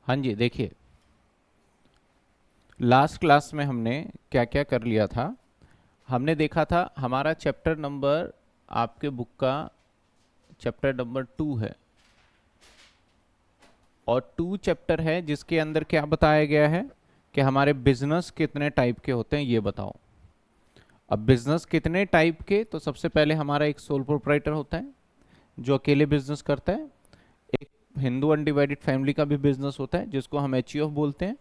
हाँ जी, देखिए, last class में हमने क्या क्या कर लिया था। हमने देखा था हमारा चैप्टर नंबर, आपके बुक का चैप्टर नंबर 2 है। और 2 चैप्टर है जिसके अंदर क्या बताया गया है कि हमारे बिजनेस कितने टाइप के होते हैं, ये बताओ। अब बिजनेस कितने टाइप के, तो सबसे पहले हमारा एक सोल प्रोप्राइटर होता है जो अकेले बिजनेस करता है। एक हिंदू अनडिवाइडेड फैमिली का भी बिजनेस होता है जिसको हम एचयूएफ बोलते हैं।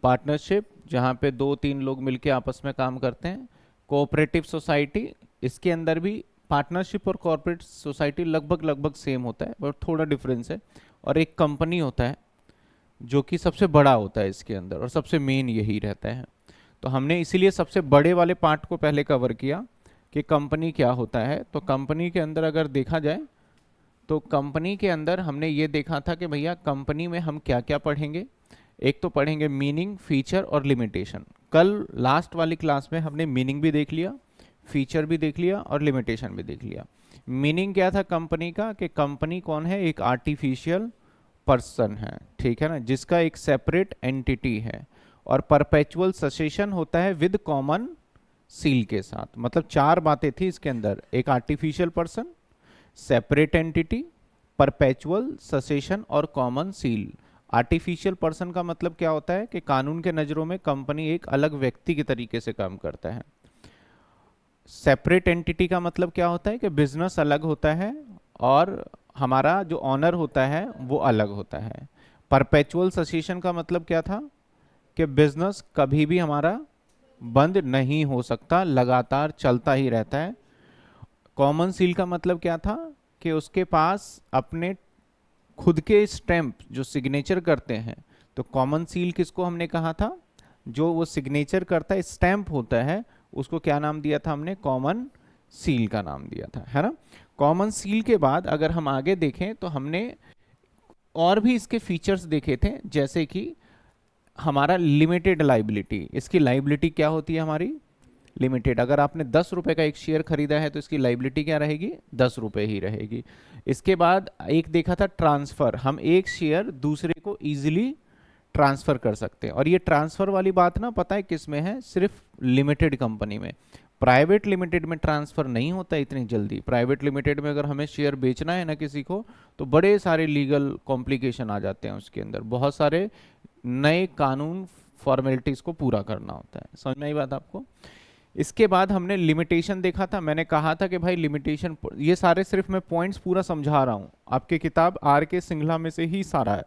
पार्टनरशिप, जहाँ पे 2-3 लोग मिलके आपस में काम करते हैं। कोऑपरेटिव सोसाइटी, इसके अंदर भी पार्टनरशिप और कॉर्पोरेट सोसाइटी लगभग लगभग सेम होता है, बट थोड़ा डिफरेंस है। और एक कंपनी होता है जो कि सबसे बड़ा होता है इसके अंदर, और सबसे मेन यही रहता है। तो हमने इसीलिए सबसे बड़े वाले पार्ट को पहले कवर किया कि कंपनी क्या होता है। तो कंपनी के अंदर अगर देखा जाए, तो कंपनी के अंदर हमने ये देखा था कि भैया कंपनी में हम क्या क्या पढ़ेंगे। एक तो पढ़ेंगे मीनिंग, फीचर और लिमिटेशन। कल लास्ट वाली क्लास में हमने मीनिंग भी देख लिया, फीचर भी देख लिया और लिमिटेशन भी देख लिया। मीनिंग क्या था कंपनी का, कि कंपनी कौन है, एक आर्टिफिशियल पर्सन है, ठीक है ना, जिसका एक सेपरेट एंटिटी है। और परपेचुअल ससेशन होता है विद कॉमन सील के साथ। मतलब 4 बातें थी इसके अंदर, एक artificial person, separate entity, perpetual succession और कॉमन सील। आर्टिफिशियल पर्सन का मतलब क्या होता है कि कानून के नज़रों में कंपनी एक अलग व्यक्ति के तरीके से काम करता है। सेपरेट एंटिटी का मतलब क्या होता है कि बिजनेस अलग होता है और हमारा जो ऑनर होता है वो अलग होता है। परपेचुअल ससेशन का मतलब क्या था कि बिजनेस कभी भी हमारा बंद नहीं हो सकता, लगातार चलता ही रहता है। कॉमन सील का मतलब क्या था कि उसके पास अपने खुद के स्टैंप जो सिग्नेचर करते हैं। तो कॉमन सील किसको हमने कहा था, जो वो सिग्नेचर करता है, स्टैंप होता है, उसको क्या नाम दिया था हमने, कॉमन सील का नाम दिया था, है ना। कॉमन सील के बाद अगर हम आगे देखें तो हमने और भी इसके फीचर्स देखे थे, जैसे कि हमारा लिमिटेड लाइबिलिटी। इसकी लाइबिलिटी क्या होती है हमारी, लिमिटेड। अगर आपने 10 रुपए का एक शेयर खरीदा है तो इसकी लाइबिलिटी क्या रहेगी, 10 रुपए ही रहेगी। इसके बाद एक देखा था ट्रांसफर, हम एक शेयर दूसरे को इजीली ट्रांसफर कर सकते हैं। और ये ट्रांसफर वाली बात ना, पता है किस में है, सिर्फ लिमिटेड कंपनी में। प्राइवेट लिमिटेड में ट्रांसफर नहीं होता इतनी जल्दी। प्राइवेट लिमिटेड में अगर हमें शेयर बेचना है ना किसी को, तो बड़े सारे लीगल कॉम्प्लिकेशन आ जाते हैं उसके अंदर, बहुत सारे नए कानून फॉर्मेलिटीज को पूरा करना होता है। समझ में आई बात आपको। इसके बाद हमने लिमिटेशन देखा था। मैंने कहा था कि भाई लिमिटेशन, ये सारे सिर्फ मैं पॉइंट्स पूरा समझा रहा हूं, आपके किताब आर के सिंघला में से ही सारा है।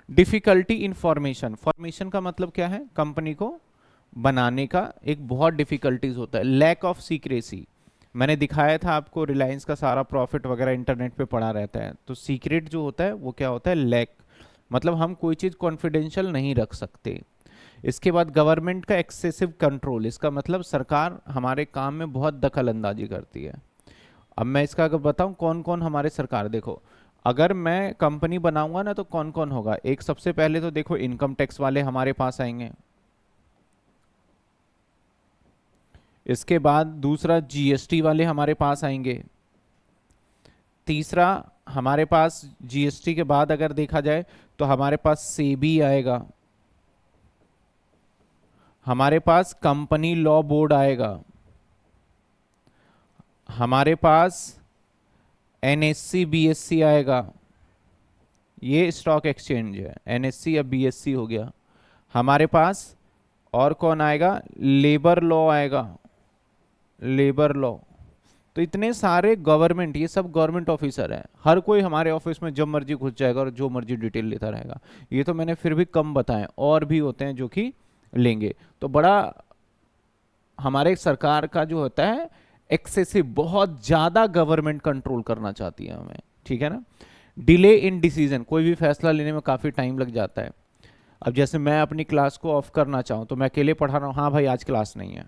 डिफिकल्टी इन फॉर्मेशन, फॉर्मेशन का मतलब क्या है, कंपनी को बनाने का एक बहुत डिफिकल्टीज होता है। लैक ऑफ सीक्रेसी, मैंने दिखाया था आपको, रिलायंस का सारा प्रॉफिट वगैरह इंटरनेट पे पड़ा रहता है। तो सीक्रेट जो होता है वो क्या होता है, लैक, मतलब हम कोई चीज़ कॉन्फिडेंशियल नहीं रख सकते। इसके बाद गवर्नमेंट का एक्सेसिव कंट्रोल, इसका मतलब सरकार हमारे काम में बहुत दखल अंदाजी करती है। अब मैं इसका अगर बताऊं कौन कौन हमारे सरकार, देखो, अगर मैं कंपनी बनाऊंगा ना तो कौन कौन होगा। एक सबसे पहले तो देखो इनकम टैक्स वाले हमारे पास आएंगे। इसके बाद दूसरा जीएसटी वाले हमारे पास आएंगे। तीसरा हमारे पास जीएसटी के बाद अगर देखा जाए तो हमारे पास सेबी आएगा, हमारे पास कंपनी लॉ बोर्ड आएगा, हमारे पास एनएससी बीएससी आएगा, ये स्टॉक एक्सचेंज है, एनएससी या बीएससी हो गया। हमारे पास और कौन आएगा, लेबर लॉ आएगा, लेबर लॉ। तो इतने सारे गवर्नमेंट, ये सब गवर्नमेंट ऑफिसर हैं, हर कोई हमारे ऑफिस में जब मर्जी घुस जाएगा और जो मर्जी डिटेल लेता रहेगा। ये तो मैंने फिर भी कम बताए, और भी होते हैं जो कि लेंगे। तो बड़ा हमारे सरकार का जो होता है एक्सेसिव, बहुत ज़्यादा गवर्नमेंट कंट्रोल करना चाहती है हमें, ठीक है ना। डिले इन डिसीजन, कोई भी फैसला लेने में काफ़ी टाइम लग जाता है। अब जैसे मैं अपनी क्लास को ऑफ करना चाहूँ तो मैं अकेले पढ़ा रहा हूँ, हाँ भाई आज क्लास नहीं है।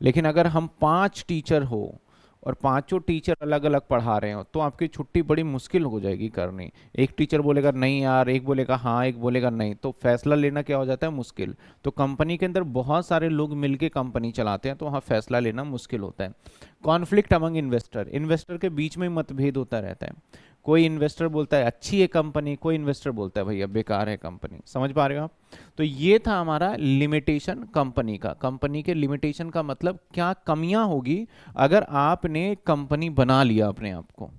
लेकिन अगर हम 5 टीचर हो और पांचों टीचर अलग अलग पढ़ा रहे हो तो आपकी छुट्टी बड़ी मुश्किल हो जाएगी करनी। एक टीचर बोलेगा नहीं यार, एक बोलेगा हाँ, एक बोलेगा नहीं, तो फैसला लेना क्या हो जाता है, मुश्किल। तो कंपनी के अंदर बहुत सारे लोग मिलके कंपनी चलाते हैं तो वहाँ फैसला लेना मुश्किल होता है। कॉन्फ्लिक्ट अमंग इन्वेस्टर, इन्वेस्टर के बीच में मतभेद होता रहता है। कोई इन्वेस्टर बोलता है अच्छी है कंपनी, कोई इन्वेस्टर बोलता है भैया बेकार है कंपनी। समझ पा रहे हो आप? तो ये था हमारा लिमिटेशन कंपनी का। कंपनी के लिमिटेशन का मतलब क्या कमियां होगी अगर आपने कंपनी बना लिया अपने आप को,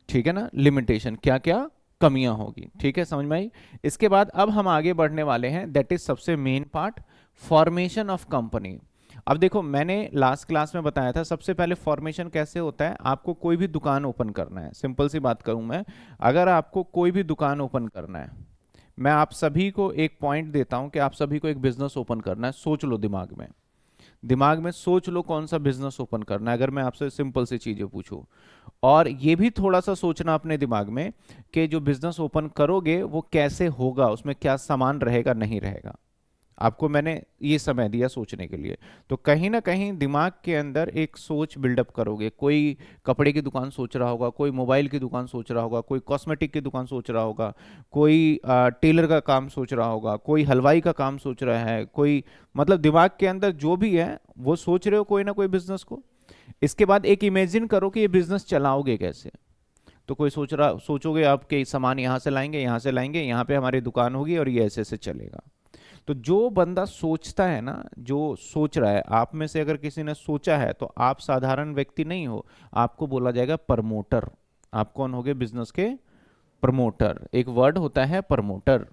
ठीक है ना। लिमिटेशन क्या क्या कमियां होगी, ठीक है, समझ में आई। इसके बाद अब हम आगे बढ़ने वाले हैं, दैट इज सबसे main part, formation of company. अब देखो मैंने लास्ट क्लास में बताया था सबसे पहले फॉर्मेशन कैसे होता है। आपको कोई भी दुकान ओपन करना है, सिंपल सी बात करूं मैं, अगर आपको कोई भी दुकान ओपन करना है, मैं आप सभी को एक पॉइंट देता हूं कि आप सभी को एक बिजनेस ओपन करना है। सोच लो दिमाग में, दिमाग में सोच लो कौन सा बिजनेस ओपन करना है, अगर मैं आपसे सिंपल सी चीजें पूछूं। और ये भी थोड़ा सा सोचना अपने दिमाग में कि जो बिजनेस ओपन करोगे वो कैसे होगा, उसमें क्या सामान रहेगा नहीं रहेगा। आपको मैंने ये समय दिया सोचने के लिए, तो कहीं ना कहीं दिमाग के अंदर एक सोच बिल्डअप करोगे। कोई कपड़े की दुकान सोच रहा होगा, कोई मोबाइल की दुकान सोच रहा होगा, कोई कॉस्मेटिक की दुकान सोच रहा होगा, कोई टेलर का काम सोच रहा होगा, कोई हलवाई का काम सोच रहा है, कोई मतलब दिमाग के अंदर जो भी है वो सोच रहे हो कोई ना कोई बिजनेस को। इसके बाद एक इमेजिन करो कि ये बिजनेस चलाओगे कैसे। तो कोई सोचोगे आप कि सामान यहाँ से लाएंगे, यहाँ से लाएंगे, यहाँ पे हमारी दुकान होगी और ये ऐसे ऐसे चलेगा। तो जो बंदा सोचता है ना, जो सोच रहा है, आप में से अगर किसी ने सोचा है तो आप साधारण व्यक्ति नहीं हो, आपको बोला जाएगा प्रमोटर। आप कौन होगे? बिजनेस के प्रमोटर। एक वर्ड होता है प्रमोटर।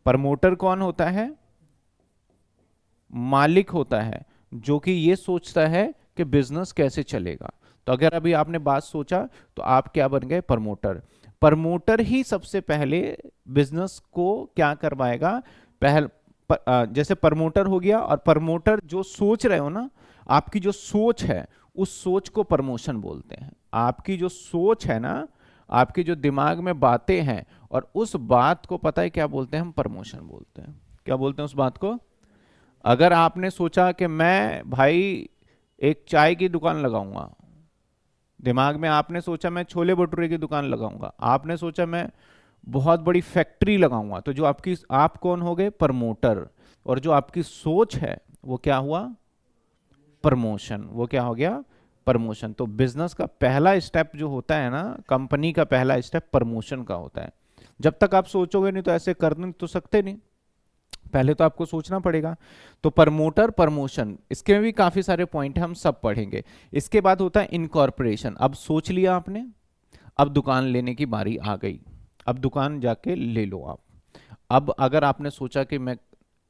प्रमोटर कौन होता है? मालिक होता है, जो कि ये सोचता है कि बिजनेस कैसे चलेगा। तो अगर अभी आपने बात सोचा तो आप क्या बन गए? प्रमोटर। प्रमोटर ही सबसे पहले बिजनेस को क्या करवाएगा? जैसे प्रमोटर हो गया, और प्रमोटर जो सोच रहे हो ना, आपकी जो सोच है उस सोच को प्रमोशन बोलते हैं। आपकी जो सोच है ना, आपकी जो दिमाग में बातें हैं, और उस बात को पता है क्या बोलते हैं? हम प्रमोशन बोलते हैं। क्या बोलते हैं उस बात को? अगर आपने सोचा कि मैं भाई एक चाय की दुकान लगाऊंगा, दिमाग में आपने सोचा मैं छोले भटूरे की दुकान लगाऊंगा, आपने सोचा मैं बहुत बड़ी फैक्ट्री लगाऊंगा, तो जो आपकी, आप कौन हो गए? प्रमोटर। और जो आपकी सोच है वो क्या हुआ? प्रमोशन। वो क्या हो गया? प्रमोशन। तो बिजनेस का पहला स्टेप जो होता है ना, कंपनी का पहला स्टेप प्रमोशन का होता है। जब तक आप सोचोगे नहीं तो ऐसे कर नहीं तो सकते नहीं, पहले तो आपको सोचना पड़ेगा। तो प्रमोटर, प्रमोशन, इसके में भी काफी सारे पॉइंट है, हम सब पढ़ेंगे। इसके बाद होता है इनकॉर्पोरेशन। अब सोच लिया आपने, अब दुकान लेने की बारी आ गई। अब दुकान जाके ले लो आप। अब अगर आपने सोचा कि मैं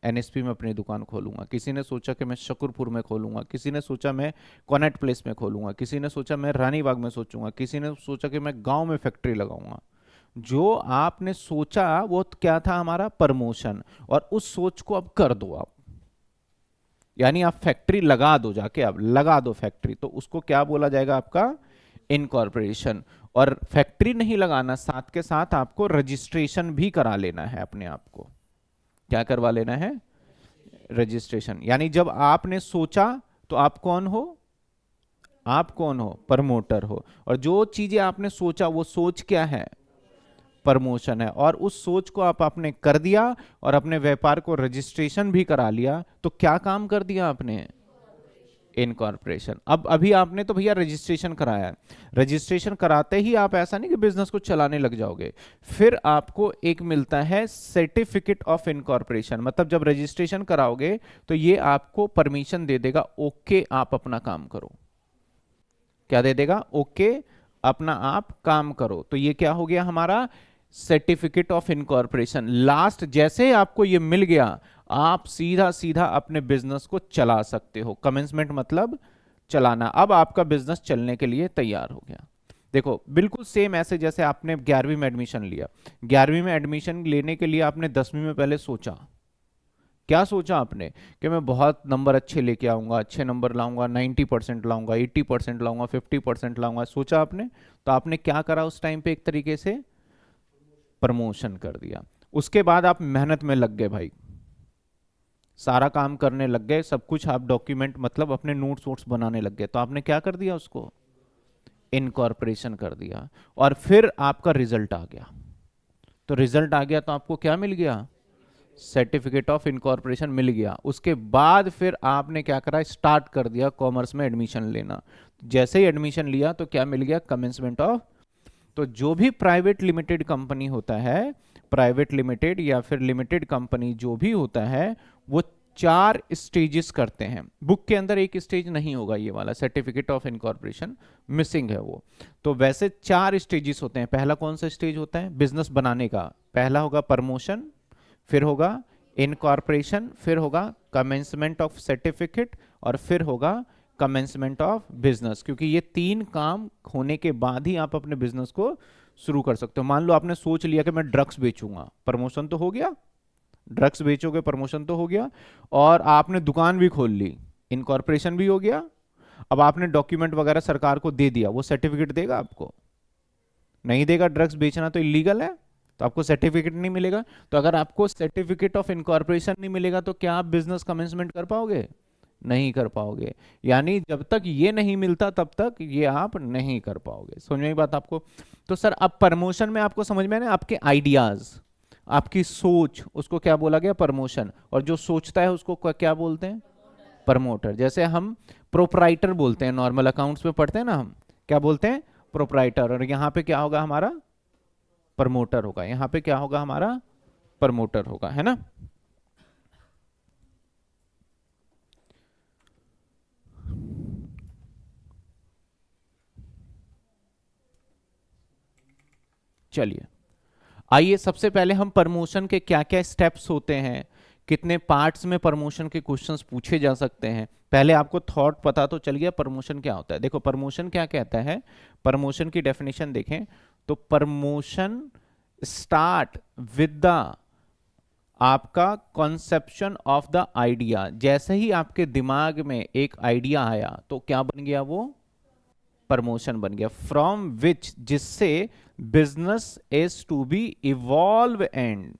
एनएसपी में अपनी दुकान खोलूंगा, किसी ने सोचा कि मैं शकरपुर में खोलूंगा, किसी ने सोचा मैं कॉनेट प्लेस में खोलूंगा, किसी ने सोचा मैं रानी बाग में सोचूंगा, किसी ने सोचा कि मैं गांव में फैक्ट्री लगाऊंगा। जो आपने सोचा वो क्या था? हमारा प्रमोशन। और उस सोच को अब कर दो आप, यानी आप फैक्ट्री लगा दो, जाके अब लगा दो फैक्ट्री, तो उसको क्या बोला जाएगा? आपका इनकॉर्पोरेशन। और फैक्ट्री नहीं लगाना, साथ के साथ आपको रजिस्ट्रेशन भी करा लेना है अपने आप को। क्या करवा लेना है? रजिस्ट्रेशन। यानी जब आपने सोचा तो आप कौन हो? आप कौन हो? प्रमोटर हो। और जो चीजें आपने सोचा वो सोच क्या है? प्रमोशन है। और उस सोच को आपने कर दिया और अपने व्यापार को रजिस्ट्रेशन भी करा लिया, तो क्या काम कर दिया आपने? इनकॉर्पोरेशन। अब अभी आपने तो भैया रजिस्ट्रेशन कराया है, रजिस्ट्रेशन कराते ही आप ऐसा नहीं कि बिजनेस को चलाने लग जाओगे, फिर आपको एक मिलता है सर्टिफिकेट ऑफ इनकॉर्पोरेशन। मतलब जब रजिस्ट्रेशन कराओगे तो ये आपको परमिशन दे देगा, ओके आप अपना काम करो। क्या दे देगा? ओके अपना आप काम करो। तो ये क्या हो गया हमारा? Certificate of incorporation. लास्ट जैसे आपको ये मिल गया, आप सीधा सीधा अपने बिजनेस को चला सकते हो। कमेंसमेंट मतलब चलाना। अब आपका बिजनेस चलने के लिए तैयार हो गया। देखो बिल्कुल सेम ऐसे जैसे आपने 11वीं में एडमिशन लिया, 11वीं में एडमिशन लेने के लिए आपने 10वीं में पहले सोचा। क्या सोचा आपने? कि मैं बहुत नंबर अच्छे लेके आऊंगा, अच्छे नंबर लाऊंगा, 90% लाऊंगा, 80% लाऊंगा, 50% लाऊंगा, सोचा आपने। तो आपने क्या करा उस टाइम पे? एक तरीके से प्रमोशन कर दिया। उसके बाद आप मेहनत में लग गए भाई, सारा काम करने लग गए, सब कुछ आप डॉक्यूमेंट मतलब अपने नोट्स वोट्स बनाने लग गए। तो आपने क्या कर दिया? उसको इनकॉर्पोरेशन कर दिया। और फिर आपका रिजल्ट आ गया। तो रिजल्ट आ गया तो आपको क्या मिल गया? सर्टिफिकेट ऑफ इनकॉर्पोरेशन मिल गया, उसके बाद फिर आपने क्या करा, स्टार्ट कर दिया कॉमर्स में एडमिशन लेना। जैसे ही एडमिशन लिया तो क्या मिल गया, कमेंसमेंट ऑफ। तो जो भी प्राइवेट लिमिटेड कंपनी होता है, प्राइवेट लिमिटेड या फिर लिमिटेड कंपनी जो भी होता है, वो 4 स्टेजेस करते हैं। बुक के अंदर एक स्टेज नहीं होगा, ये वाला सर्टिफिकेट ऑफ इनकॉर्पोरेशन मिसिंग है वो। तो वैसे 4 स्टेजेस होते हैं। पहला कौन सा स्टेज होता है, बिजनेस बनाने का। पहला होगा प्रमोशन, फिर होगा इनकॉर्पोरेशन, फिर होगा कमेंसमेंट ऑफ सर्टिफिकेट, और फिर होगा कमेंसमेंट ऑफ बिजनेस। क्योंकि ये 3 काम होने के बाद ही आप अपने बिजनेस को शुरू कर सकते हो। मान लो आपने सोच लिया कि मैं ड्रग्स बेचूंगा, प्रमोशन तो हो गया, ड्रग्स बेचोगे प्रमोशन तो हो गया, और आपने दुकान भी खोल ली, इनकॉर्पोरेशन भी हो गया। अब आपने डॉक्यूमेंट वगैरह सरकार को दे दिया, वो सर्टिफिकेट देगा आपको? नहीं देगा। ड्रग्स बेचना तो इलीगल है, तो आपको सर्टिफिकेट नहीं मिलेगा। तो अगर आपको सर्टिफिकेट ऑफ इनकॉर्पोरेशन नहीं मिलेगा तो क्या आप बिजनेस कमेंसमेंट कर पाओगे? नहीं कर पाओगे। यानी जब तक ये नहीं मिलता तब तक ये आप नहीं कर पाओगे। समझ में आई बात आपको? तो सर अब प्रमोशन में आपको समझ में आया ना, आपके आइडियाज, आपकी सोच, उसको क्या बोला गया, प्रमोशन। और जो सोचता है उसको क्या बोलते हैं, प्रमोटर। जैसे हम प्रोप्राइटर बोलते हैं, नॉर्मल अकाउंट्स में पढ़ते हैं ना, हम क्या बोलते हैं, प्रोप्राइटर। और यहाँ पे क्या होगा हमारा, प्रमोटर होगा। यहाँ पे क्या होगा हमारा, प्रमोटर होगा, है ना। चलिए आइए, सबसे पहले हम प्रमोशन के क्या क्या स्टेप्स होते हैं, कितने पार्ट्स में प्रमोशन के क्वेश्चंस पूछे जा सकते हैं। पहले आपको थॉट पता तो चल गया प्रमोशन क्या होता है। देखो प्रमोशन क्या कहता है, प्रमोशन की डेफिनेशन देखें तो प्रमोशन स्टार्ट विद द आपका कॉन्सेप्शन ऑफ द आइडिया। जैसे ही आपके दिमाग में एक आइडिया आया तो क्या बन गया, वो प्रमोशन बन गया। फ्रॉम विच, जिससे business is to be evolve and,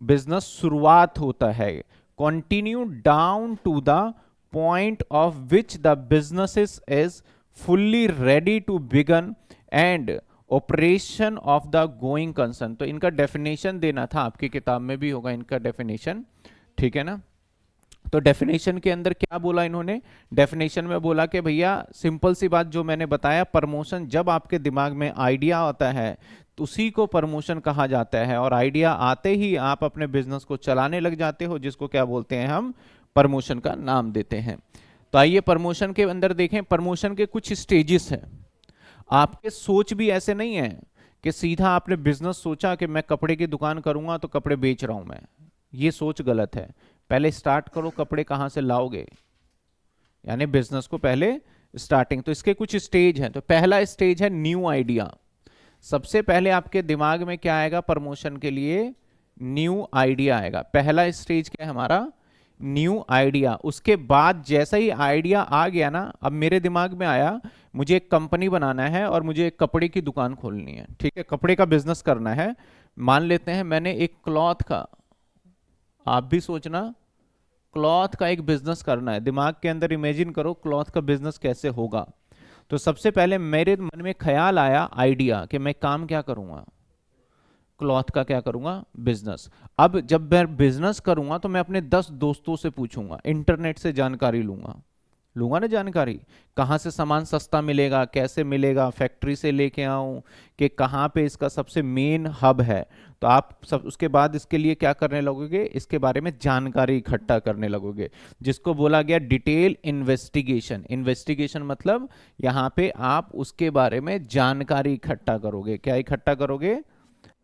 business शुरुआत होता है, continue down to the point of which the business is fully ready to begin and operation of the going concern. तो इनका डेफिनेशन देना था, आपकी किताब में भी होगा इनका डेफिनेशन, ठीक है ना। तो डेफिनेशन के अंदर क्या बोला इन्होंने, डेफिनेशन में बोला कि भैया सिंपल सी बात जो मैंने बताया, प्रमोशन जब आपके दिमाग में आइडिया आता है तो उसी को प्रमोशन कहा जाता है, और आइडिया आते ही आप अपने बिजनेस को चलाने लग जाते हो, जिसको क्या बोलते हैं हम, प्रमोशन का नाम देते हैं। तो आइए प्रमोशन के अंदर देखें, प्रमोशन के कुछ स्टेजेस हैं। आपके सोच भी ऐसे नहीं है कि सीधा आपने बिजनेस सोचा कि मैं कपड़े की दुकान करूंगा तो कपड़े बेच रहा हूं मैं, ये सोच गलत है। पहले स्टार्ट करो, कपड़े कहां से लाओगे, यानी बिजनेस को पहले स्टार्टिंग। तो इसके कुछ स्टेज हैं। तो पहला स्टेज है न्यू आइडिया। सबसे पहले आपके दिमाग में क्या आएगा प्रमोशन के लिए, न्यू आइडिया आएगा। पहला स्टेज क्या है हमारा, न्यू आइडिया। उसके बाद जैसा ही आइडिया आ गया ना, अब मेरे दिमाग में आया मुझे एक कंपनी बनाना है और मुझे एक कपड़े की दुकान खोलनी है, ठीक है, कपड़े का बिजनेस करना है। मान लेते हैं मैंने एक क्लॉथ का, आप भी सोचना, क्लॉथ का एक बिजनेस करना है। दिमाग के अंदर इमेजिन करो क्लॉथ का बिजनेस कैसे होगा। तो सबसे पहले मेरे मन में ख्याल आया, आइडिया, कि मैं काम क्या करूंगा, क्लॉथ का क्या करूंगा, बिजनेस। अब जब मैं बिजनेस करूंगा तो मैं अपने 10 दोस्तों से पूछूंगा, इंटरनेट से जानकारी लूंगा ना जानकारी, कहाँ से सामान सस्ता मिलेगा, कैसे मिलेगा, फैक्ट्री से लेके आऊं कि कहाँ पे इसका सबसे मेन हब है। तो आप सब उसके बाद इसके लिए क्या करने लगोगे, इसके बारे में जानकारी इकट्ठा करने लगोगे, जिसको बोला गया डिटेल इन्वेस्टिगेशन। इन्वेस्टिगेशन मतलब यहाँ पे आप उसके बारे में जानकारी इकट्ठा करोगे। क्या इकट्ठा करोगे,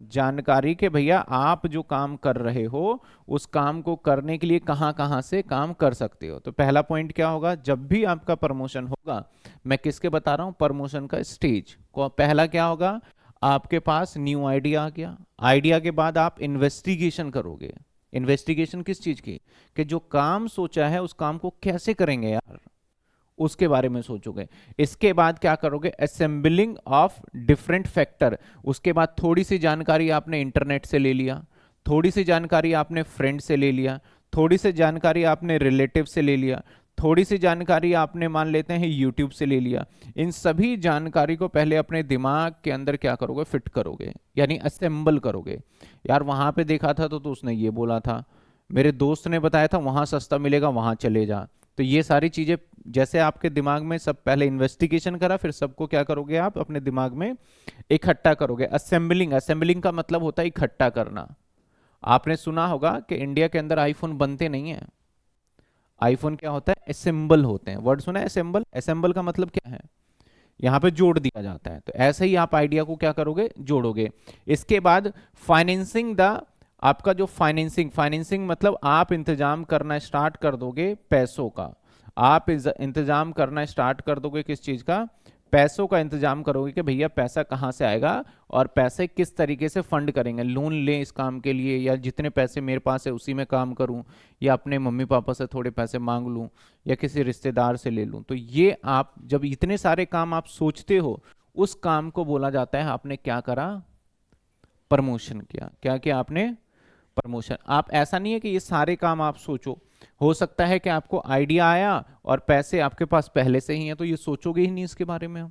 जानकारी के भैया आप जो काम कर रहे हो उस काम को करने के लिए कहां कहां से काम कर सकते हो। तो पहला पॉइंट क्या होगा, जब भी आपका प्रमोशन होगा, मैं किसके बता रहा हूं, प्रमोशन का स्टेज को पहला क्या होगा, आपके पास न्यू आइडिया आ गया। आइडिया के बाद आप इन्वेस्टिगेशन करोगे। इन्वेस्टिगेशन किस चीज की, कि जो काम सोचा है उस काम को कैसे करेंगे यार, उसके बारे में सोचोगे। इसके बाद क्या करोगे, असेंबलिंग ऑफ डिफरेंट फैक्टर। उसके बाद थोड़ी सी जानकारी आपने इंटरनेट से ले लिया, थोड़ी सी जानकारी आपने फ्रेंड से ले लिया, थोड़ी सी जानकारी आपने रिलेटिव से ले लिया, थोड़ी सी जानकारी आपने मान लेते हैं यूट्यूब से ले लिया। इन सभी जानकारी को पहले अपने दिमाग के अंदर क्या करोगे, फिट करोगे, यानी असेंबल करोगे। यार वहां पे देखा था तो उसने ये बोला था, मेरे दोस्त ने बताया था वहां सस्ता मिलेगा, वहां चले जा। तो ये सारी चीजें जैसे आपके दिमाग में सब पहले इन्वेस्टिगेशन करा, फिर सबको क्या करोगे आप अपने दिमाग में इकट्ठा करोगे। असेंबलिंग, असेंबलिंग का मतलब होता है इकट्ठा करना। आपने सुना होगा कि इंडिया के अंदर आईफोन बनते नहीं है। आईफोन क्या होता है? असेंबल होते हैं। वर्ड सुना है असेंबल? असेंबल का मतलब क्या है? यहाँ पे जोड़ दिया जाता है। तो ऐसे ही आप आइडिया को क्या करोगे? जोड़ोगे। इसके बाद फाइनेंसिंग द, आपका जो फाइनेंसिंग, फाइनेंसिंग मतलब आप इंतजाम करना स्टार्ट कर दोगे पैसों का। आप इंतजाम करना स्टार्ट कर दोगे किस चीज का? पैसों का इंतजाम करोगे कि भैया पैसा कहाँ से आएगा और पैसे किस तरीके से फंड करेंगे। लोन लें इस काम के लिए, या जितने पैसे मेरे पास है उसी में काम करूं, या अपने मम्मी पापा से थोड़े पैसे मांग लूं, या किसी रिश्तेदार से ले लूं। तो ये आप जब इतने सारे काम आप सोचते हो, उस काम को बोला जाता है आपने क्या करा? प्रमोशन किया। क्या किया आपने? प्रमोशन। आप ऐसा नहीं है कि ये सारे काम आप सोचो, हो सकता है कि आपको आइडिया आया और पैसे आपके पास पहले से ही हैं, तो ये सोचोगे ही नहीं इसके बारे में आप।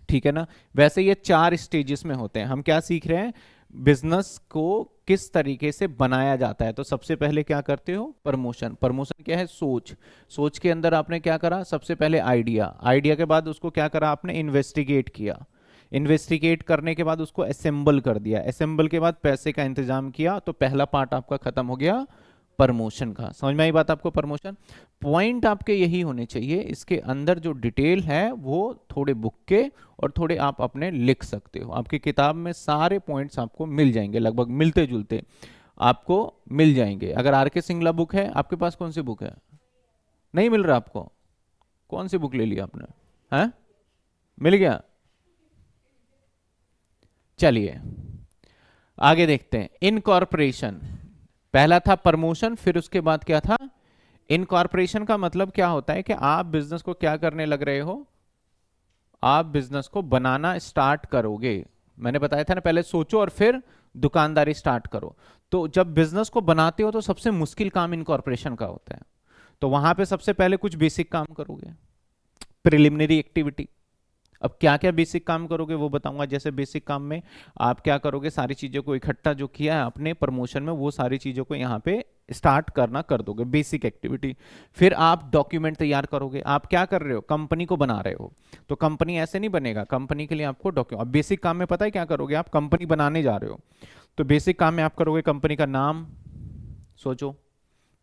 ठीक है ना? वैसे ये 4 स्टेजेस में होते हैं। हम क्या सीख रहे हैं? बिजनेस को किस तरीके से बनाया जाता है। तो सबसे पहले क्या करते हो? प्रमोशन। प्रमोशन क्या है? सोच। सोच के अंदर आपने क्या करा? सबसे पहले आइडिया। आइडिया के बाद उसको क्या करा आपने? इन्वेस्टिगेट किया। इन्वेस्टिगेट करने के बाद उसको असेंबल कर दिया। असेंबल के बाद पैसे का इंतजाम किया। तो पहला पार्ट आपका खत्म हो गया प्रमोशन का। समझ में आई बात आपको? प्रमोशन पॉइंट आपके यही होने चाहिए। इसके अंदर जो डिटेल है वो थोड़े बुक के और थोड़े आप अपने लिख सकते हो। आपकी किताब में सारे पॉइंट्स आपको मिल जाएंगे, लगभग मिलते जुलते आपको मिल जाएंगे। अगर आर के सिंगला बुक है आपके पास, कौन सी बुक है? नहीं मिल रहा आपको? कौन सी बुक ले लिया आपने? हैं? मिल गया? चलिए आगे देखते हैं। इनकॉर्पोरेशन, पहला था प्रमोशन, फिर उसके बाद क्या था? इनकॉर्पोरेशन का मतलब क्या होता है कि आप बिजनेस को क्या करने लग रहे हो? आप बिजनेस को बनाना स्टार्ट करोगे। मैंने बताया था ना, पहले सोचो और फिर दुकानदारी स्टार्ट करो। तो जब बिजनेस को बनाते हो तो सबसे मुश्किल काम इनकॉर्पोरेशन का होता है। तो वहां पे सबसे पहले कुछ बेसिक काम करोगे, प्रिलिमिनरी एक्टिविटी। अब क्या क्या बेसिक काम करोगे वो बताऊंगा। जैसे बेसिक काम में आप क्या करोगे? सारी चीजों को इकट्ठा जो किया है अपने प्रमोशन में, वो सारी चीजों को यहाँ पे स्टार्ट करना कर दोगे, बेसिक एक्टिविटी। फिर आप डॉक्यूमेंट तैयार करोगे। आप क्या कर रहे हो? कंपनी को बना रहे हो। तो कंपनी ऐसे नहीं बनेगा, कंपनी के लिए आपको डॉक्यूमेंट। अब बेसिक काम में पता है क्या करोगे? आप कंपनी बनाने जा रहे हो, तो बेसिक काम में आप करोगे कंपनी का नाम। सोचो,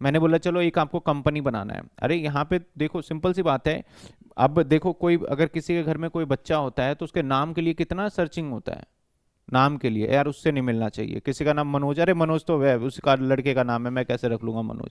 मैंने बोला चलो एक आपको कंपनी बनाना है। अरे यहाँ पे देखो सिंपल सी बात है। अब देखो कोई अगर किसी के घर में कोई बच्चा होता है तो उसके नाम के लिए कितना सर्चिंग होता है। नाम के लिए यार उससे नहीं मिलना चाहिए। किसी का नाम मनोज, अरे मनोज तो वह उसका लड़के का नाम है, मैं कैसे रख लूंगा मनोज।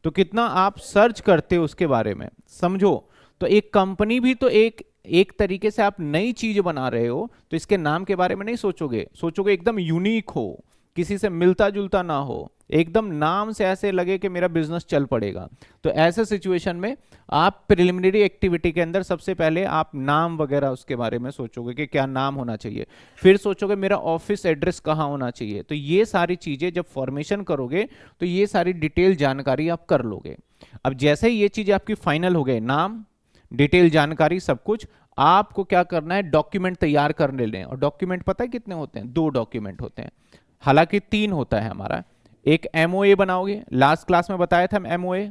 तो कितना आप सर्च करते हो उसके बारे में, समझो। तो एक कंपनी भी तो एक एक तरीके से आप नई चीज बना रहे हो, तो इसके नाम के बारे में नहीं सोचोगे। सोचोगे एकदम यूनिक हो, किसी से मिलता जुलता ना हो, एकदम नाम से ऐसे लगे कि मेरा बिजनेस चल पड़ेगा। तो ऐसे सिचुएशन में आप प्रिलिमिनरी एक्टिविटी के अंदर सबसे पहले आप नाम वगैरह उसके बारे में सोचोगे कि क्या नाम होना चाहिए। फिर सोचोगे मेरा ऑफिस एड्रेस कहाँ होना चाहिए। तो ये सारी चीजें जब फॉर्मेशन करोगे तो ये सारी डिटेल जानकारी आप कर लोगे। अब जैसे ही ये चीज आपकी फाइनल हो गए, नाम, डिटेल जानकारी, सब कुछ, आपको क्या करना है? डॉक्यूमेंट तैयार कर लेने। और डॉक्यूमेंट पता है कितने होते हैं? 2 डॉक्यूमेंट होते हैं, हालांकि 3 होता है हमारा। एक एमओए बनाओगे, लास्ट क्लास में बताया था हम एमओए,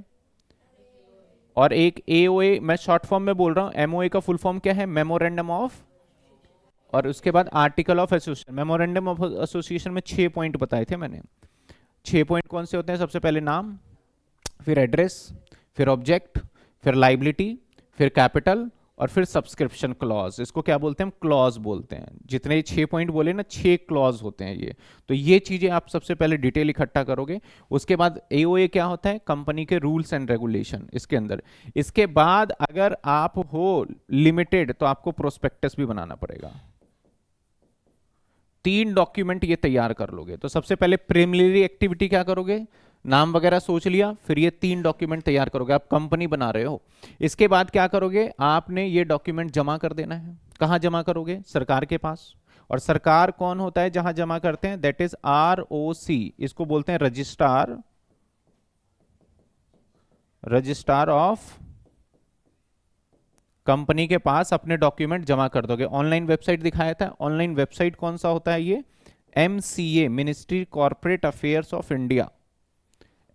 और एक एओए। मैं शॉर्ट फॉर्म में बोल रहा हूं। एमओए का फुल फॉर्म क्या है? मेमोरेंडम ऑफ, और उसके बाद article of association. Memorandum of association में 6 पॉइंट बताए थे मैंने। 6 पॉइंट कौन से होते हैं? सबसे पहले नाम, फिर एड्रेस, फिर ऑब्जेक्ट, फिर लाइबिलिटी, फिर कैपिटल, और फिर सब्सक्रिप्शन क्लॉज। इसको क्या बोलते हैं? हम क्लॉज बोलते हैं। जितने 6 पॉइंट बोले ना, 6 क्लॉज होते हैं ये। तो ये चीजें आप सबसे पहले डिटेल इकट्ठा करोगे। उसके बाद एओए क्या होता है? कंपनी के रूल्स एंड रेगुलेशन इसके अंदर। इसके बाद अगर आप हो लिमिटेड तो आपको प्रोस्पेक्टस भी बनाना पड़ेगा। 3 डॉक्यूमेंट ये तैयार कर लोगे। तो सबसे पहले प्रिलिमिनरी एक्टिविटी क्या करोगे? नाम वगैरह सोच लिया, फिर ये 3 डॉक्यूमेंट तैयार करोगे। आप कंपनी बना रहे हो। इसके बाद क्या करोगे? आपने ये डॉक्यूमेंट जमा कर देना है। कहां जमा करोगे? सरकार के पास। और सरकार कौन होता है जहां जमा करते हैं? That is ROC। इसको बोलते हैं रजिस्ट्रार, रजिस्ट्रार ऑफ कंपनी के पास अपने डॉक्यूमेंट जमा कर दोगे। ऑनलाइन वेबसाइट दिखाया था। ऑनलाइन वेबसाइट कौन सा होता है? ये MCA, ministry corporate affairs of India.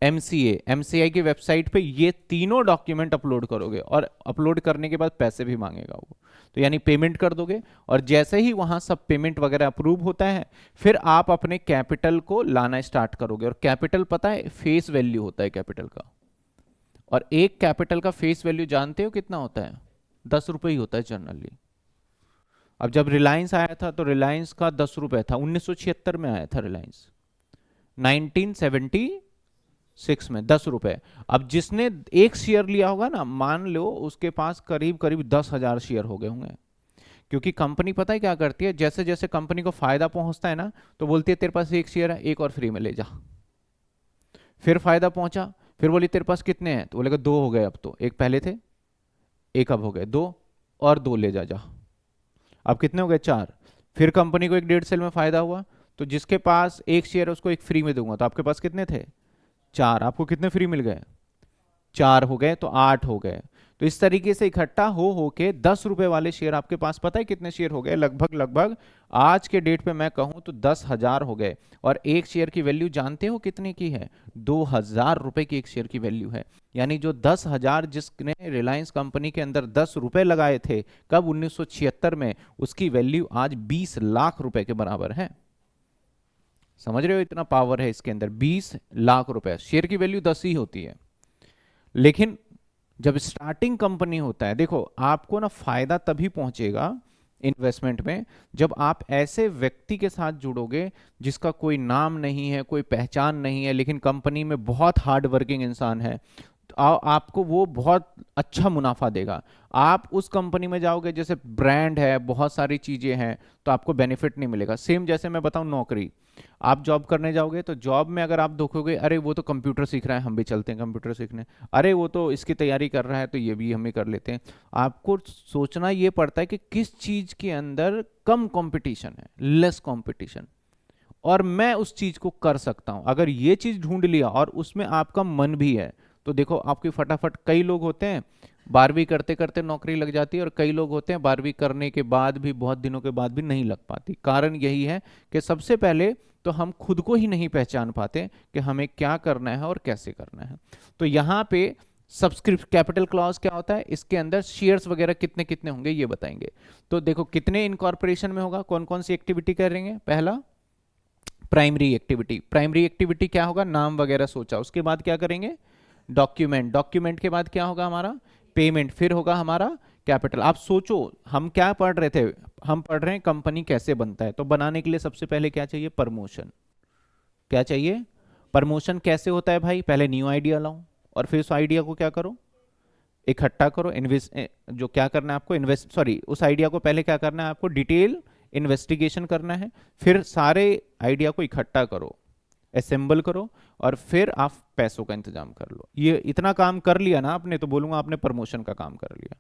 MCI की वेबसाइट पे ये तीनों डॉक्यूमेंट अपलोड करोगे और अपलोड करने के बाद पैसे भी मांगेगा वो, तो यानी पेमेंट कर दोगे। और जैसे ही वहां सब पेमेंट वगैरह अप्रूव होता है, फिर आप अपने कैपिटल को लाना स्टार्ट करोगे। और कैपिटल पता है फेस वैल्यू होता है कैपिटल का, और एक कैपिटल का फेस वैल्यू जानते हो कितना होता है? 10 रुपये ही होता है जनरली। अब जब रिलायंस आया था तो रिलायंस का 10 रुपये था, 1976 में आया था रिलायंस, 1976 में 10 रुपए। अब जिसने एक शेयर लिया होगा ना, मान लो उसके पास करीब करीब 10,000 शेयर हो गए होंगे। क्योंकि कंपनी पता है क्या करती है, जैसे जैसे कंपनी को फायदा पहुंचता है ना, तो बोलती है तेरे पास एक शेयर है, एक और फ्री में ले जा। फिर फायदा पहुंचा, फिर बोली तेरे पास कितने हैं, तो बोलेगा 2 हो गए अब तो, एक पहले थे, एक अब हो गए 2, और 2 ले जा जा। अब कितने हो गए? 4। फिर कंपनी को 1.5 सेल में फायदा हुआ, तो जिसके पास एक शेयर है उसको एक फ्री में दूंगा, तो आपके पास कितने थे? 4। आपको कितने फ्री मिल गए? 4 हो गए, तो 8 हो गए। तो इस तरीके से इकट्ठा हो के 10 रुपए वाले शेयर आपके पास पता है कितने शेयर हो गए? लगभग लगभग आज के डेट पे मैं कहूं तो 10,000 हो गए। और एक शेयर की वैल्यू जानते हो कितने की है? 2,000 रुपए की एक शेयर की वैल्यू है। यानी जो 10,000 जिसने रिलायंस कंपनी के अंदर 10 रुपए लगाए थे कब? 1976 में, उसकी वैल्यू आज 20 लाख रुपए के बराबर है। समझ रहे हो? इतना पावर है इसके अंदर। 20 लाख रुपए, शेयर की वैल्यू 10 ही होती है। लेकिन जब स्टार्टिंग कंपनी होता है, देखो आपको ना फायदा तभी पहुंचेगा इन्वेस्टमेंट में जब आप ऐसे व्यक्ति के साथ जुड़ोगे जिसका कोई नाम नहीं है, कोई पहचान नहीं है, लेकिन कंपनी में बहुत हार्ड वर्किंग इंसान है। तो आपको वो बहुत अच्छा मुनाफा देगा। आप उस कंपनी में जाओगे जैसे ब्रांड है, बहुत सारी चीजें हैं, तो आपको बेनिफिट नहीं मिलेगा। सेम जैसे मैं बताऊं नौकरी, आप जॉब करने जाओगे तो जॉब में अगर आप देखोगे अरे वो तो कंप्यूटर सीख रहा है, हम भी चलते हैं कंप्यूटर सीखने, अरे वो तो इसकी तैयारी कर रहा है तो ये भी हम ही कर लेते हैं। आपको सोचना ये पड़ता है कि किस चीज के अंदर कम कंपटीशन है, लेस कंपटीशन, और मैं उस चीज को कर सकता हूं। अगर ये चीज ढूंढ लिया और उसमें आपका मन भी है, तो देखो आपकी फटाफट, कई लोग होते हैं 12वीं करते करते नौकरी लग जाती है, और कई लोग होते हैं 12वीं करने के बाद भी, बहुत दिनों के बाद भी नहीं लग पाती। कारण यही है कि सबसे पहले तो हम खुद को ही नहीं पहचान पाते कि हमें क्या करना है और कैसे करना है। तो यहाँ पे सब्सक्रिप्ट कैपिटल क्लॉज क्या होता है, इसके अंदर शेयर्स वगैरह कितने कितने होंगे ये बताएंगे। तो देखो कितने इनकॉर्पोरेशन में होगा, कौन कौन सी एक्टिविटी करेंगे। पहला प्राइमरी एक्टिविटी। प्राइमरी एक्टिविटी क्या होगा? नाम वगैरह सोचा। उसके बाद क्या करेंगे? डॉक्यूमेंट। डॉक्यूमेंट के बाद क्या होगा हमारा? पेमेंट। फिर होगा हमारा कैपिटल। आप सोचो हम क्या पढ़ रहे थे, हम पढ़ रहे हैं कंपनी कैसे बनता है। तो बनाने के लिए सबसे पहले क्या चाहिए? प्रमोशन। क्या चाहिए? प्रमोशन कैसे होता है भाई? पहले न्यू आइडिया लाओ, और फिर उस आइडिया को क्या करो? इकट्ठा करो। इन्वेस्ट, जो क्या करना है आपको, इन्वेस्ट, सॉरी, उस आइडिया को पहले क्या करना है आपको? डिटेल इन्वेस्टिगेशन करना है। फिर सारे आइडिया को इकट्ठा करो, असेंबल करो, और फिर आप पैसों का इंतजाम कर लो। ये इतना काम कर लिया ना आपने, तो बोलूंगा आपने प्रमोशन का काम कर लिया।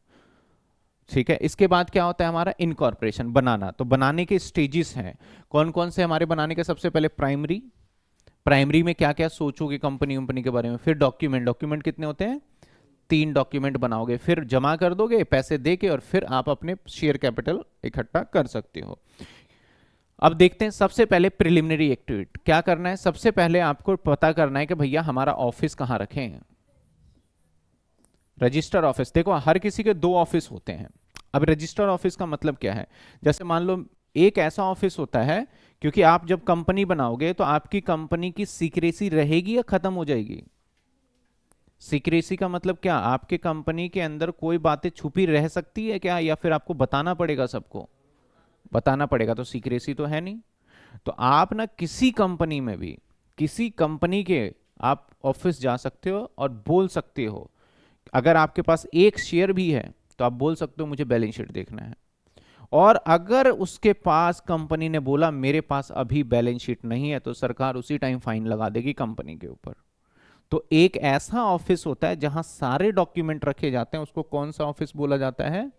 ठीक है। इसके बाद क्या होता है हमारा? इनकॉर्पोरेशन, बनाना। तो बनाने के स्टेजेस हैं, कौन कौन से हमारे बनाने के? सबसे पहले प्राइमरी। प्राइमरी में क्या क्या सोचोगे कंपनी कंपनी के बारे में। फिर डॉक्यूमेंट। डॉक्यूमेंट कितने होते हैं? 3 डॉक्यूमेंट बनाओगे, फिर जमा कर दोगे पैसे दे के, और फिर आप अपने शेयर कैपिटल इकट्ठा कर सकते हो। अब देखते हैं सबसे पहले प्रिलिमिनरी एक्टिविटी क्या करना है। सबसे पहले आपको पता करना है कि भैया हमारा ऑफिस कहां रखें। Register office. देखो हर किसी के 2 ऑफिस होते हैं। अब रजिस्टर ऑफिस का मतलब क्या है? जैसे मान लो एक ऐसा ऑफिस होता है, क्योंकि आप जब कंपनी बनाओगे तो आपकी कंपनी की सीक्रेसी रहेगी या खत्म हो जाएगी? सीक्रेसी का मतलब क्या? आपके कंपनी के अंदर कोई बातें छुपी रह सकती है क्या, या फिर आपको बताना पड़ेगा? सबको बताना पड़ेगा, तो सीक्रेसी तो है नहीं। तो आप ना किसी कंपनी में भी, किसी कंपनी के आप ऑफिस जा सकते हो और बोल सकते हो। अगर आपके पास एक शेयर भी है तो आप बोल सकते हो मुझे बैलेंस शीट देखना है। और अगर उसके पास, कंपनी ने बोला मेरे पास अभी बैलेंस शीट नहीं है, तो सरकार उसी टाइम फाइन लगा देगी कंपनी के ऊपर। तो एक ऐसा ऑफिस होता है जहां सारे डॉक्यूमेंट रखे जाते हैं, उसको कौन सा ऑफिस बोला जाता है?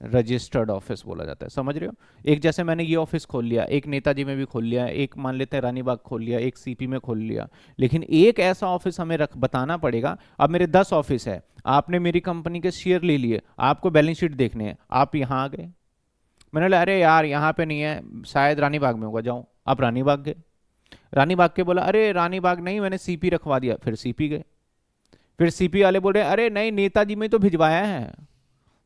रजिस्टर्ड ऑफिस बोला जाता है। समझ रहे हो? एक जैसे मैंने ये ऑफिस खोल लिया, एक नेताजी में भी खोल लिया, एक मान लेते हैं रानी बाग खोल लिया, एक सीपी में खोल लिया, लेकिन एक ऐसा ऑफिस हमें बताना पड़ेगा। अब मेरे 10 ऑफिस है, आपने मेरी कंपनी के शेयर ले लिए, आपको बैलेंस शीट देखने हैं, आप यहाँ आ गए, मैंने बोला अरे यार यहाँ पे नहीं है, शायद रानी बाग में होगा, जाऊँ, आप रानी बाग गए। रानी बाग के बोला अरे रानी बाग नहीं, मैंने सीपी रखवा दिया, फिर सीपी गए। फिर सीपी वाले बोल रहे अरे नहीं नेताजी में तो भिजवाया है।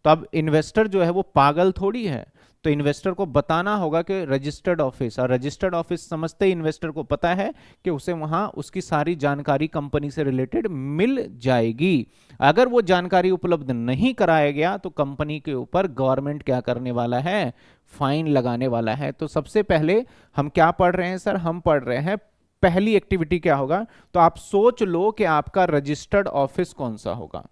तो अब इन्वेस्टर जो है वो पागल थोड़ी है, तो इन्वेस्टर को बताना होगा कि रजिस्टर्ड ऑफिस, और रजिस्टर्ड ऑफिस समझते ही इन्वेस्टर को पता है कि उसे वहां उसकी सारी जानकारी कंपनी से रिलेटेड मिल जाएगी। अगर वो जानकारी उपलब्ध नहीं कराया गया तो कंपनी के ऊपर गवर्नमेंट क्या करने वाला है, फाइन लगाने वाला है। तो सबसे पहले हम क्या पढ़ रहे हैं सर, हम पढ़ रहे हैं पहली एक्टिविटी क्या होगा। तो आप सोच लो कि आपका रजिस्टर्ड ऑफिस कौन सा होगा,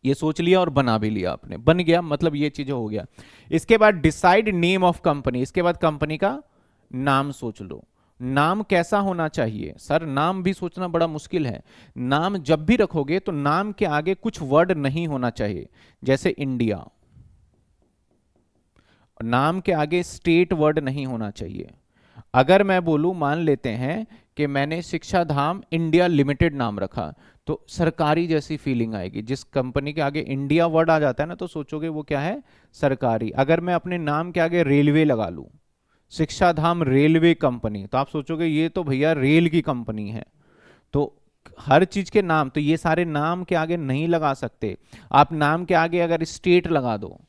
ये सोच लिया और बना भी लिया आपने, बन गया, मतलब ये चीज हो गया। इसके बाद डिसाइड नेम ऑफ कंपनी, इसके बाद कंपनी का नाम सोच लो। नाम कैसा होना चाहिए सर, नाम भी सोचना बड़ा मुश्किल है। नाम जब भी रखोगे तो नाम के आगे कुछ वर्ड नहीं होना चाहिए, जैसे इंडिया, नाम के आगे स्टेट वर्ड नहीं होना चाहिए। अगर मैं बोलूं, मान लेते हैं कि मैंने शिक्षा धाम इंडिया लिमिटेड नाम रखा, तो सरकारी जैसी फीलिंग आएगी। जिस कंपनी के आगे इंडिया वर्ड आ जाता है ना, तो सोचोगे वो क्या है, सरकारी। अगर मैं अपने नाम के आगे रेलवे लगा लूं, शिक्षा धाम रेलवे कंपनी, तो आप सोचोगे ये तो भैया रेल की कंपनी है। तो हर चीज के नाम, तो ये सारे नाम के आगे नहीं लगा सकते। आप नाम के आगे अगर स्टेट लगा दो,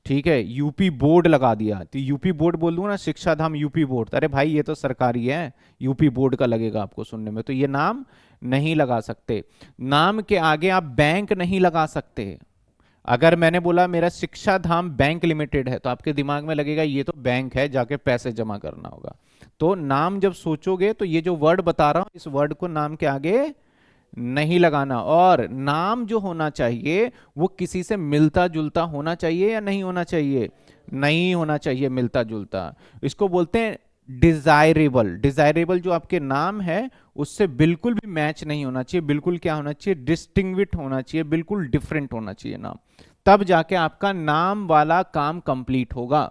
ठीक है, यूपी बोर्ड लगा दिया, तो यूपी बोर्ड बोल दूं ना, शिक्षा धाम यूपी बोर्ड, अरे भाई ये तो सरकारी है, यूपी बोर्ड का लगेगा आपको सुनने में, तो ये नाम नहीं लगा सकते। नाम के आगे आप बैंक नहीं लगा सकते। अगर मैंने बोला मेरा शिक्षा धाम बैंक लिमिटेड है, तो आपके दिमाग में लगेगा ये तो बैंक है, जाके पैसे जमा करना होगा। तो नाम जब सोचोगे तो ये जो वर्ड बता रहा हूं, इस वर्ड को नाम के आगे नहीं लगाना। और नाम जो होना चाहिए वो किसी से मिलता जुलता होना चाहिए या नहीं होना चाहिए, नहीं होना चाहिए मिलता जुलता। इसको बोलते हैं डिजायरेबल। डिजायरेबल जो आपके नाम है उससे बिल्कुल भी मैच नहीं होना चाहिए, बिल्कुल क्या होना चाहिए, डिस्टिंग्विश होना चाहिए, बिल्कुल डिफरेंट होना चाहिए नाम, तब जाके आपका नाम वाला काम कंप्लीट होगा।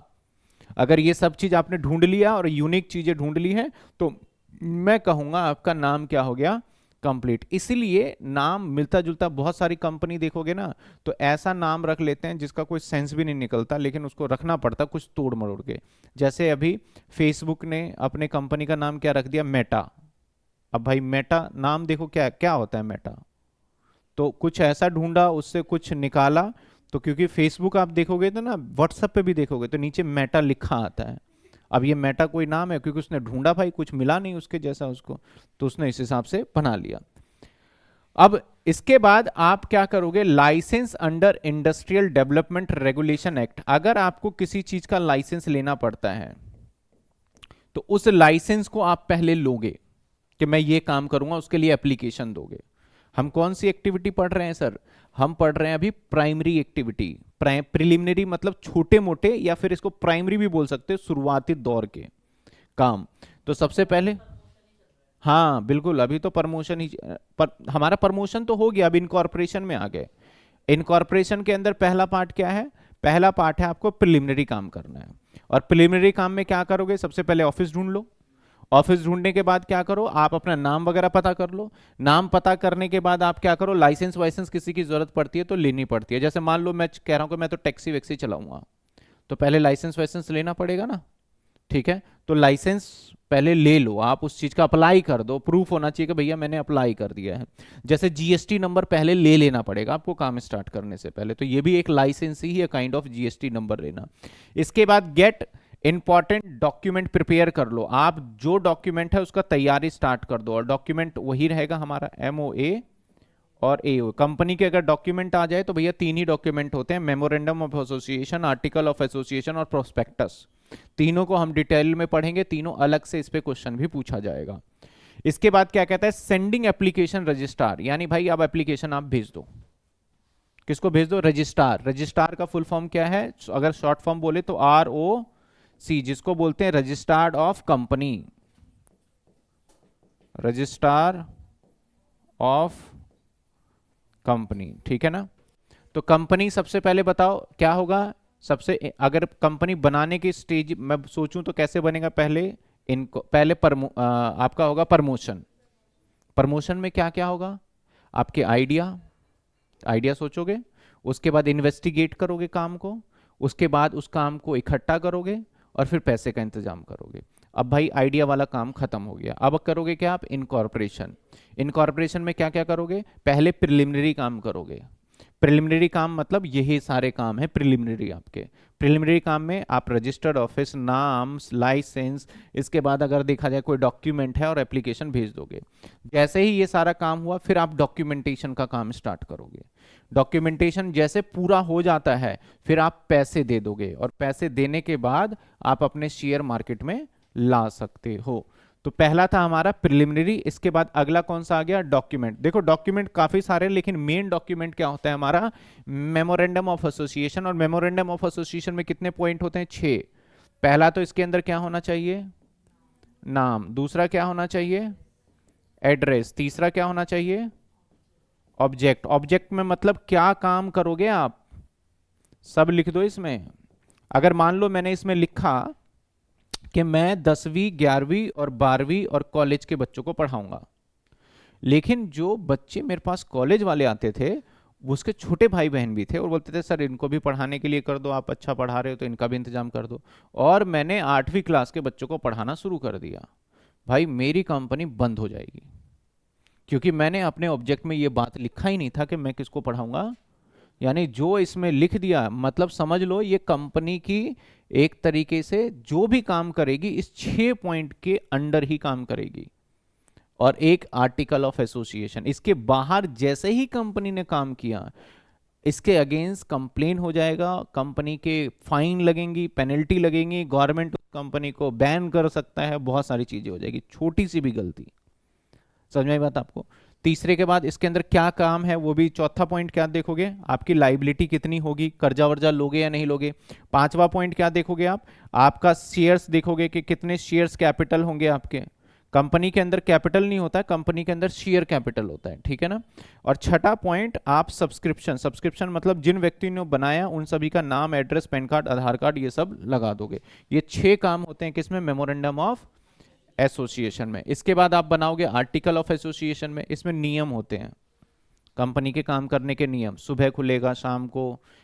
अगर ये सब चीज आपने ढूंढ लिया और यूनिक चीजें ढूंढ ली हैं, तो मैं कहूंगा आपका नाम क्या हो गया, कंप्लीट। इसीलिए नाम मिलता जुलता, बहुत सारी कंपनी देखोगे ना, तो ऐसा नाम रख लेते हैं जिसका कोई सेंस भी नहीं निकलता, लेकिन उसको रखना पड़ता कुछ तोड़ मरोड़ के। जैसे अभी फेसबुक ने अपने कंपनी का नाम क्या रख दिया, मेटा। अब भाई मेटा नाम देखो क्या क्या होता है मेटा, तो कुछ ऐसा ढूंढा, उससे कुछ निकाला। तो क्योंकि फेसबुक आप देखोगे तो ना, व्हाट्सएप पे भी देखोगे तो नीचे मेटा लिखा आता है। अब ये मेटा कोई नाम है, क्योंकि उसने ढूंढा भाई, कुछ मिला नहीं उसके जैसा उसको, तो उसने इस हिसाब से बना लिया। अब इसके बाद आप क्या करोगे, licence under industrial development regulation act. अगर आपको किसी चीज का लाइसेंस लेना पड़ता है, तो उस लाइसेंस को आप पहले लोगे कि मैं ये काम करूंगा, उसके लिए एप्लीकेशन दोगे। हम कौन सी एक्टिविटी पढ़ रहे हैं सर, हम पढ़ रहे हैं अभी प्राइमरी एक्टिविटी। प्रिलिमिनरी मतलब छोटे मोटे, या फिर इसको प्राइमरी भी बोल सकते हैं, शुरुआती दौर के काम। तो सबसे पहले, हाँ बिल्कुल, अभी तो प्रमोशन ही हमारा प्रमोशन तो हो गया, अब इनकॉर्पोरेशन में आ गए। इनकॉर्पोरेशन के अंदर पहला पार्ट क्या है, पहला पार्ट है आपको प्रिलिमिनरी काम करना है। और प्रिलिमिनरी काम में क्या करोगे, सबसे पहले ऑफिस ढूंढ लो। ऑफिस ढूंढने के बाद क्या करो, आप अपना नाम वगैरह पता कर लो। नाम पता करने के बाद आप क्या करो, लाइसेंस वाइसेंस किसी की जरूरत पड़ती है तो लेनी पड़ती है। जैसे मान लो मैं कह रहा हूं कि मैं तो टैक्सी वैक्सी चलाऊंगा, तो पहले लाइसेंस वाइसेंस लेना पड़ेगा ना, ठीक है। तो लाइसेंस पहले ले लो, आप उस चीज का अप्लाई कर दो, प्रूफ होना चाहिए कि भैया मैंने अप्लाई कर दिया है। जैसे जीएसटी नंबर पहले ले लेना पड़ेगा आपको काम स्टार्ट करने से पहले, तो ये भी एक लाइसेंस ही है, काइंड ऑफ जीएसटी नंबर लेना। इसके बाद गेट इंपॉर्टेंट डॉक्यूमेंट प्रिपेयर कर लो। आप जो डॉक्यूमेंट है उसका तैयारी स्टार्ट कर दो, और डॉक्यूमेंट वही रहेगा हमारा एमओए और एओ। कंपनी के अगर डॉक्यूमेंट आ जाए तो भैया तीन ही डॉक्यूमेंट होते हैं, memorandum of association, article of association और प्रोस्पेक्टस। तीनों को हम डिटेल में पढ़ेंगे, तीनों अलग से इस पे क्वेश्चन भी पूछा जाएगा। इसके बाद क्या कहता है, सेंडिंग एप्लीकेशन रजिस्ट्रार, यानी भाई अब एप्लीकेशन आप भेज दो। किसको भेज दो, रजिस्ट्रार। रजिस्ट्रार का फुल फॉर्म क्या है, अगर शॉर्ट फॉर्म बोले तो ROC, जिसको बोलते हैं registrar of company, registrar of company, ठीक है ना। तो कंपनी सबसे पहले बताओ क्या होगा, सबसे अगर कंपनी बनाने की स्टेज मैं सोचूं तो कैसे बनेगा, पहले इनको पहले आपका होगा प्रमोशन। प्रमोशन में क्या क्या होगा, आपके आइडिया, आइडिया सोचोगे, उसके बाद इन्वेस्टिगेट करोगे काम को, उसके बाद उस काम को इकट्ठा करोगे और फिर पैसे का इंतजाम करोगे। अब भाई आइडिया वाला काम खत्म हो गया, अब करोगे क्या आप, इनकॉर्पोरेशन। इनकॉर्पोरेशन में क्या क्या करोगे, पहले प्रिलिमिनरी काम करोगे। प्रिलिमिनरी काम मतलब यही सारे काम है प्रिलिमिनरी आपके। प्रिलिमिनरी काम में आप रजिस्टर्ड ऑफिस, नाम, लाइसेंस, इसके बाद अगर देखा जाए कोई डॉक्यूमेंट है और एप्लीकेशन भेज दोगे। जैसे ही ये सारा काम हुआ फिर आप डॉक्यूमेंटेशन का काम स्टार्ट करोगे। डॉक्यूमेंटेशन जैसे पूरा हो जाता है फिर आप पैसे दे दोगे, और पैसे देने के बाद आप अपने शेयर मार्केट में ला सकते हो। तो पहला था हमारा प्रिलिमिनरी। इसके बाद अगला कौन सा आ गया, डॉक्यूमेंट। देखो डॉक्यूमेंट काफी सारे, लेकिन मेन डॉक्यूमेंट क्या होता है हमारा, मेमोरेंडम ऑफ एसोसिएशन। और मेमोरेंडम ऑफ एसोसिएशन में कितने पॉइंट होते हैं, 6। पहला तो इसके अंदर क्या होना चाहिए, नाम। दूसरा क्या होना चाहिए, एड्रेस। तीसरा क्या होना चाहिए, ऑब्जेक्ट। ऑब्जेक्ट में मतलब क्या काम करोगे आप, सब लिख दो इसमें। अगर मान लो मैंने इसमें लिखा कि मैं 10वीं 11वीं और 12वीं और कॉलेज के बच्चों को पढ़ाऊंगा, लेकिन जो बच्चे मेरे पास कॉलेज वाले आते थे वो उसके छोटे भाई बहन भी थे और बोलते थे सर इनको भी पढ़ाने के लिए कर दो, आप अच्छा पढ़ा रहे हो तो इनका भी इंतजाम कर दो। और मैंने 8वीं क्लास के बच्चों को पढ़ाना शुरू कर दिया, भाई मेरी कंपनी बंद हो जाएगी, क्योंकि मैंने अपने ऑब्जेक्ट में ये बात लिखा ही नहीं था कि मैं किसको पढ़ाऊंगा। यानी जो इसमें लिख दिया, मतलब समझ लो ये कंपनी की एक तरीके से जो भी काम करेगी इस 6 पॉइंट के अंडर ही काम करेगी। और एक आर्टिकल ऑफ एसोसिएशन, इसके बाहर जैसे ही कंपनी ने काम किया इसके अगेंस्ट कंप्लेन हो जाएगा, कंपनी के फाइन लगेंगी, पेनल्टी लगेंगी, गवर्नमेंट कंपनी को बैन कर सकता है, बहुत सारी चीजें हो जाएगी, छोटी सी भी गलती। समझ में आई बात आपको। तीसरे के बाद इसके अंदर क्या काम है वो भी, चौथा पॉइंट क्या देखोगे, आपकी लाइबिलिटी कितनी होगी, कर्जा वर्जा लोगे या नहीं लोगे। पांचवा पॉइंट क्या देखोगे आप, आपका शेयर्स देखोगे कि कितने शेयर्स कैपिटल होंगे आपके। कंपनी के अंदर कैपिटल नहीं होता है, कंपनी के अंदर शेयर कैपिटल होता है, ठीक है ना। और छठा पॉइंट आप सब्सक्रिप्शन। सब्सक्रिप्शन मतलब जिन व्यक्ति ने बनाया उन सभी का नाम, एड्रेस, पैन कार्ड, आधार कार्ड ये सब लगा दोगे। ये 6 काम होते हैं किसमें, मेमोरेंडम ऑफ एसोसिएशन में। इसके बाद आप बनाओगे आर्टिकल ऑफ एसोसिएशन में। इसमें नियम होते हैं, कंपनी के काम करने के नियम, सुबह खुलेगा शाम को,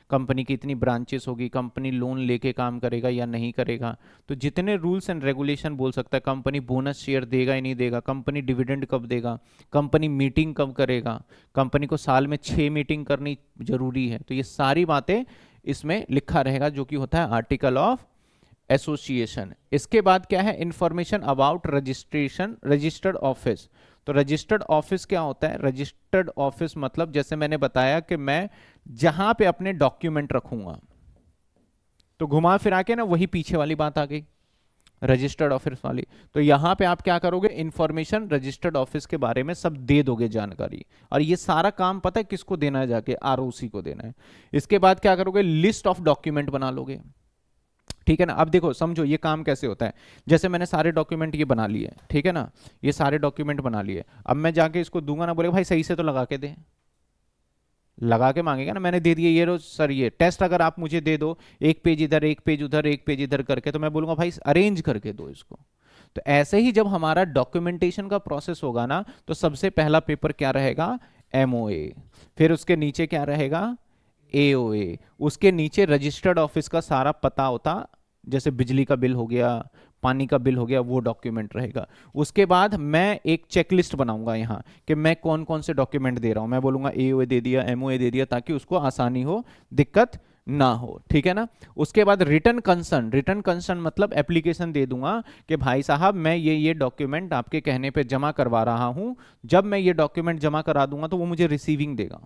कंपनी की इतनी ब्रांचेस होगी, कंपनी लोन लेके काम करेगा या नहीं करेगा, तो जितने रूल्स एंड रेगुलेशन बोल सकता है, कंपनी बोनस शेयर देगा या नहीं देगा, कंपनी डिविडेंड कब देगा, कंपनी मीटिंग कब करेगा, कंपनी को साल में 6 मीटिंग करनी जरूरी है, तो ये सारी बातें इसमें लिखा रहेगा, जो कि होता है आर्टिकल ऑफ एसोसिएशन। इसके बाद क्या है, information about registration, registered office. तो रजिस्टर्ड ऑफिस क्या होता है, रजिस्टर्ड ऑफिस मतलब जैसे मैंने बताया कि मैं जहां पे अपने डॉक्यूमेंट रखूंगा, तो घुमा फिरा के ना वही पीछे वाली बात आ गई रजिस्टर्ड ऑफिस वाली। तो यहां पे आप क्या करोगे, इंफॉर्मेशन रजिस्टर्ड ऑफिस के बारे में सब दे दोगे जानकारी, और ये सारा काम पता है किसको देना है, जाके आरओसी को देना है। इसके बाद क्या करोगे, लिस्ट ऑफ डॉक्यूमेंट बना लोगे, ठीक है ना। अब देखो समझो ये काम कैसे होता है, जैसे मैंने सारे डॉक्यूमेंट ये बना लिए, ठीक है ना, ये सारे डॉक्यूमेंट बना लिए। अब मैं जाके इसको दूंगा ना, बोलेगा भाई सही से तो लगा के दे, लगा के मांगेगा ना, मैंने दे दिए ये रो सर, ये टेस्ट अगर आप मुझे दे दो, एक पेज इधर एक पेज उधर एक पेज इधर करके, तो मैं बोलूंगा भाई अरेंज करके दो इसको। तो ऐसे ही जब हमारा डॉक्यूमेंटेशन का प्रोसेस होगा ना, तो सबसे पहला पेपर क्या रहेगा, एमओए, फिर उसके नीचे क्या रहेगा, एओए, उसके नीचे रजिस्टर्ड ऑफिस का सारा पता होता, जैसे बिजली का बिल हो गया, पानी का बिल हो गया, वो डॉक्यूमेंट रहेगा। उसके बाद मैं एक चेकलिस्ट बनाऊंगा यहाँ कि मैं कौन कौन से डॉक्यूमेंट दे रहा हूं, मैं बोलूंगा एओए दे दिया, एमओए दे दिया, ताकि उसको आसानी हो, दिक्कत ना हो, ठीक है ना। उसके बाद रिटर्न कंसर्न, रिटर्न कंसर्न मतलब एप्लीकेशन दे दूंगा कि भाई साहब मैं ये डॉक्यूमेंट आपके कहने पे जमा करवा रहा हूं, जब मैं ये डॉक्यूमेंट जमा करा दूंगा तो वो मुझे रिसीविंग देगा,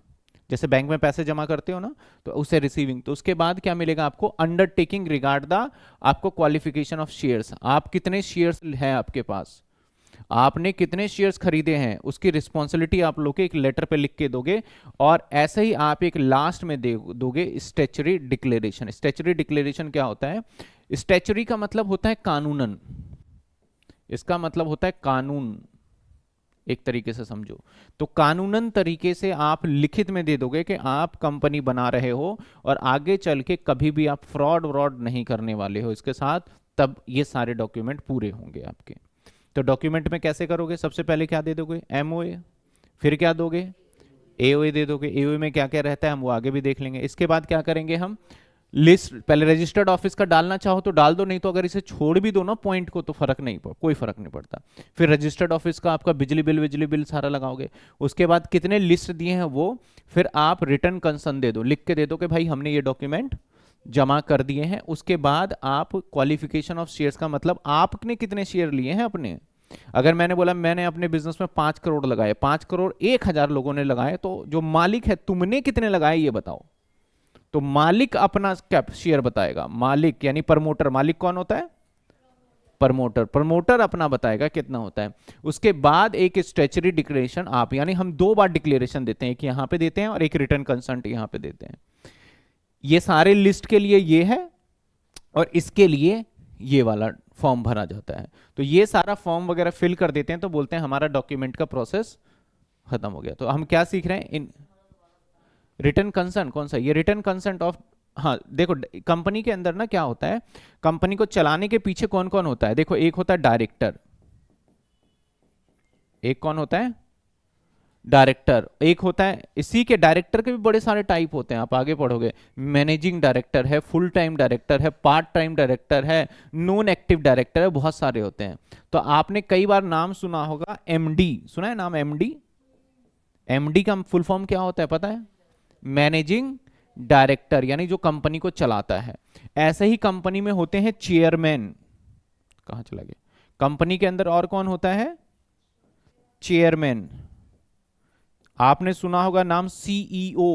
जैसे बैंक में पैसे जमा करते हो ना, तो उसे रिसीविंग। तो उसके बाद क्या मिलेगा आपको, अंडरटेकिंग रिगार्ड द आपको क्वालिफिकेशन ऑफ शेयर्स, आप कितने शेयर्स हैं आपके पास, आपने कितने शेयर्स खरीदे हैं, उसकी रिस्पॉन्सिबिलिटी आप लोग एक लेटर पे लिख के दोगे। और ऐसे ही आप एक लास्ट में दोगे स्टैच्यूटरी डिक्लेरेशन। स्टैच्यूटरी डिक्लेरेशन क्या होता है, स्टैच्यूटरी का मतलब होता है कानूनन, इसका मतलब होता है कानून, एक तरीके से समझो तो कानूनन तरीके से आप लिखित में दे दोगे कि आप कंपनी बना रहे हो और आगे चल के कभी भी आप फ्रॉड व्रॉड नहीं करने वाले हो इसके साथ, तब ये सारे डॉक्यूमेंट पूरे होंगे आपके। तो डॉक्यूमेंट में कैसे करोगे, सबसे पहले क्या दे दोगे, एमओए, फिर क्या दोगे, एओए दे दोगे। एओए में क्या क्या रहता है हम वो आगे भी देख लेंगे। इसके बाद क्या करेंगे हम, लिस्ट पहले रजिस्टर्ड ऑफिस का डालना चाहो तो डाल दो, नहीं तो अगर इसे छोड़ भी दो ना पॉइंट को तो कोई फर्क नहीं पड़ता। फिर रजिस्टर्ड ऑफिस का आपका बिजली बिल सारा लगाओगे। उसके बाद कितने लिस्ट दिए हैं वो, फिर आप रिटर्न कंसर्न दे दो, लिख के दे दो कि भाई हमने ये डॉक्यूमेंट जमा कर दिए हैं। उसके बाद आप क्वालिफिकेशन ऑफ शेयर्स का मतलब आपने कितने शेयर लिए हैं अपने। अगर मैंने बोला मैंने अपने बिजनेस में 5 करोड़ लगाए, 5 करोड़ 1,000 लोगों ने लगाए, तो जो मालिक है तुमने कितने लगाए ये बताओ। तो मालिक अपना कैप शेयर बताएगा, मालिक यानी प्रमोटर। मालिक कौन होता है? प्रमोटर। प्रमोटर अपना बताएगा कितना होता है। उसके बाद एक स्टैच्यूटरी डिक्लेरेशन आप, यानी हम 2 बार डिक्लेरेशन देते हैं, एक यहां पे देते हैं और एक रिटर्न कंसेंट यहां पे देते हैं। ये सारे लिस्ट के लिए ये है और इसके लिए ये वाला फॉर्म भरा जाता है। तो ये सारा फॉर्म वगैरह फिल कर देते हैं तो बोलते हैं हमारा डॉक्यूमेंट का प्रोसेस खत्म हो गया। तो हम क्या सीख रहे हैं इन रिटर्न कंसेंट। कौन सा? ये रिटर्न कंसेंट ऑफ, हाँ देखो कंपनी के अंदर ना क्या होता है, कंपनी को चलाने के पीछे कौन कौन होता है। देखो एक होता है डायरेक्टर, एक कौन होता है? डायरेक्टर। एक होता है, इसी के डायरेक्टर के भी बड़े सारे टाइप होते हैं, आप आगे पढ़ोगे। मैनेजिंग डायरेक्टर है, फुल टाइम डायरेक्टर है, पार्ट टाइम डायरेक्टर है, नॉन एक्टिव डायरेक्टर है, बहुत सारे होते हैं। तो आपने कई बार नाम सुना होगा एमडी, सुना है नाम एमडी? एमडी का फुल फॉर्म क्या होता है पता है? मैनेजिंग डायरेक्टर, यानी जो कंपनी को चलाता है। ऐसे ही कंपनी में होते हैं चेयरमैन। कहां चला गया? कंपनी के अंदर और कौन होता है? चेयरमैन। आपने सुना होगा नाम सीईओ,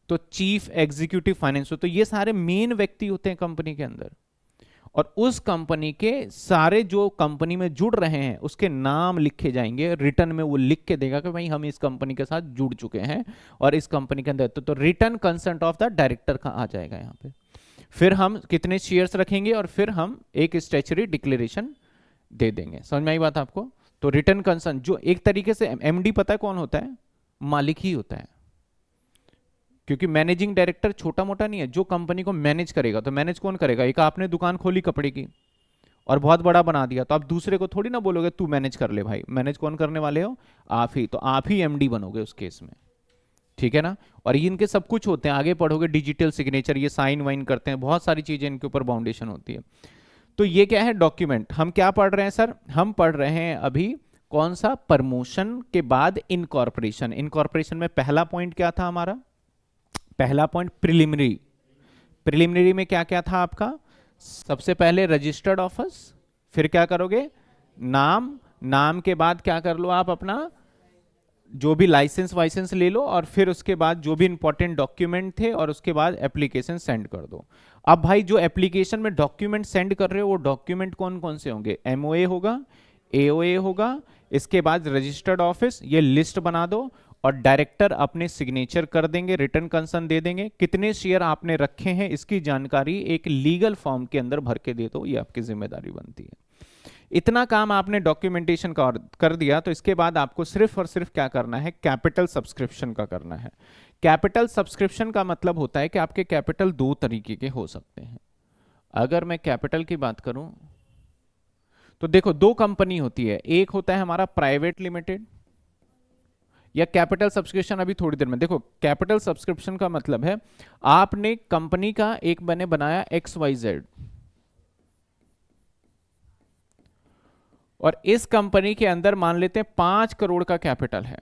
तो चीफ एग्जीक्यूटिव फाइनेंस। तो ये सारे मेन व्यक्ति होते हैं कंपनी के अंदर, और उस कंपनी के सारे जो कंपनी में जुड़ रहे हैं उसके नाम लिखे जाएंगे रिटर्न में। वो लिख के देगा कि भाई हम इस कंपनी के साथ जुड़ चुके हैं और इस कंपनी के अंदर, तो return consent of the director का आ जाएगा यहाँ पे। फिर हम कितने शेयर्स रखेंगे और फिर हम एक स्टैच्यूटरी डिक्लेरेशन दे देंगे। समझ में आई बात आपको? तो रिटर्न कंसेंट जो एक तरीके से एमडी पता है कौन होता है? मालिक ही होता है, क्योंकि मैनेजिंग डायरेक्टर छोटा मोटा नहीं है, जो कंपनी को मैनेज करेगा। तो मैनेज कौन करेगा? एक आपने दुकान खोली कपड़े की और बहुत बड़ा बना दिया, तो आप दूसरे को थोड़ी ना बोलोगे तू मैनेज कर ले भाई। मैनेज कौन करने वाले हो? आप ही। तो आप ही एमडी बनोगे उस केस में, ठीक है ना। और इनके सब कुछ होते हैं, आगे पढ़ोगे डिजिटल सिग्नेचर, ये साइन वाइन करते हैं, बहुत सारी चीजें इनके ऊपर बाउंडेशन होती है। तो ये क्या है? डॉक्यूमेंट। हम क्या पढ़ रहे हैं सर? हम पढ़ रहे हैं अभी कौन सा? प्रमोशन के बाद इनकॉर्पोरेशन। इनकॉर्पोरेशन में पहला पॉइंट क्या था हमारा? पहला पॉइंट प्रिलिमिनरी। प्रिलिमिनरी में क्या क्या था आपका? सबसे पहले रजिस्टर्ड ऑफिस, फिर क्या करोगे? नाम। नाम के बाद क्या कर लो आप? अपना जो भी लाइसेंस वाइसेंस ले लो, और फिर उसके बाद जो भी इंपॉर्टेंट डॉक्यूमेंट थे, और उसके बाद एप्लीकेशन सेंड कर दो। अब भाई जो एप्लीकेशन में डॉक्यूमेंट सेंड कर रहे हो वो डॉक्यूमेंट कौन कौन से होंगे? एमओए होगा, एओए होगा, इसके बाद रजिस्टर्ड ऑफिस, ये लिस्ट बना दो, और डायरेक्टर अपने सिग्नेचर कर देंगे, रिटर्न कंसर्न दे देंगे। कितने शेयर आपने रखे हैं इसकी जानकारी एक लीगल फॉर्म के अंदर भर के दे दो, ये आपकी जिम्मेदारी बनती है। इतना काम आपने डॉक्यूमेंटेशन का कर दिया, तो इसके बाद आपको सिर्फ और सिर्फ क्या करना है? कैपिटल सब्सक्रिप्शन का करना है। कैपिटल सब्सक्रिप्शन का मतलब होता है कि आपके कैपिटल 2 तरीके के हो सकते हैं। अगर मैं कैपिटल की बात करूं तो देखो 2 कंपनी होती है, एक होता है हमारा प्राइवेट लिमिटेड, या कैपिटल सब्सक्रिप्शन अभी थोड़ी देर में देखो। कैपिटल सब्सक्रिप्शन का मतलब है आपने कंपनी का एक मैंने बनाया XYZ, और इस कंपनी के अंदर मान लेते हैं 5 करोड़ का कैपिटल है,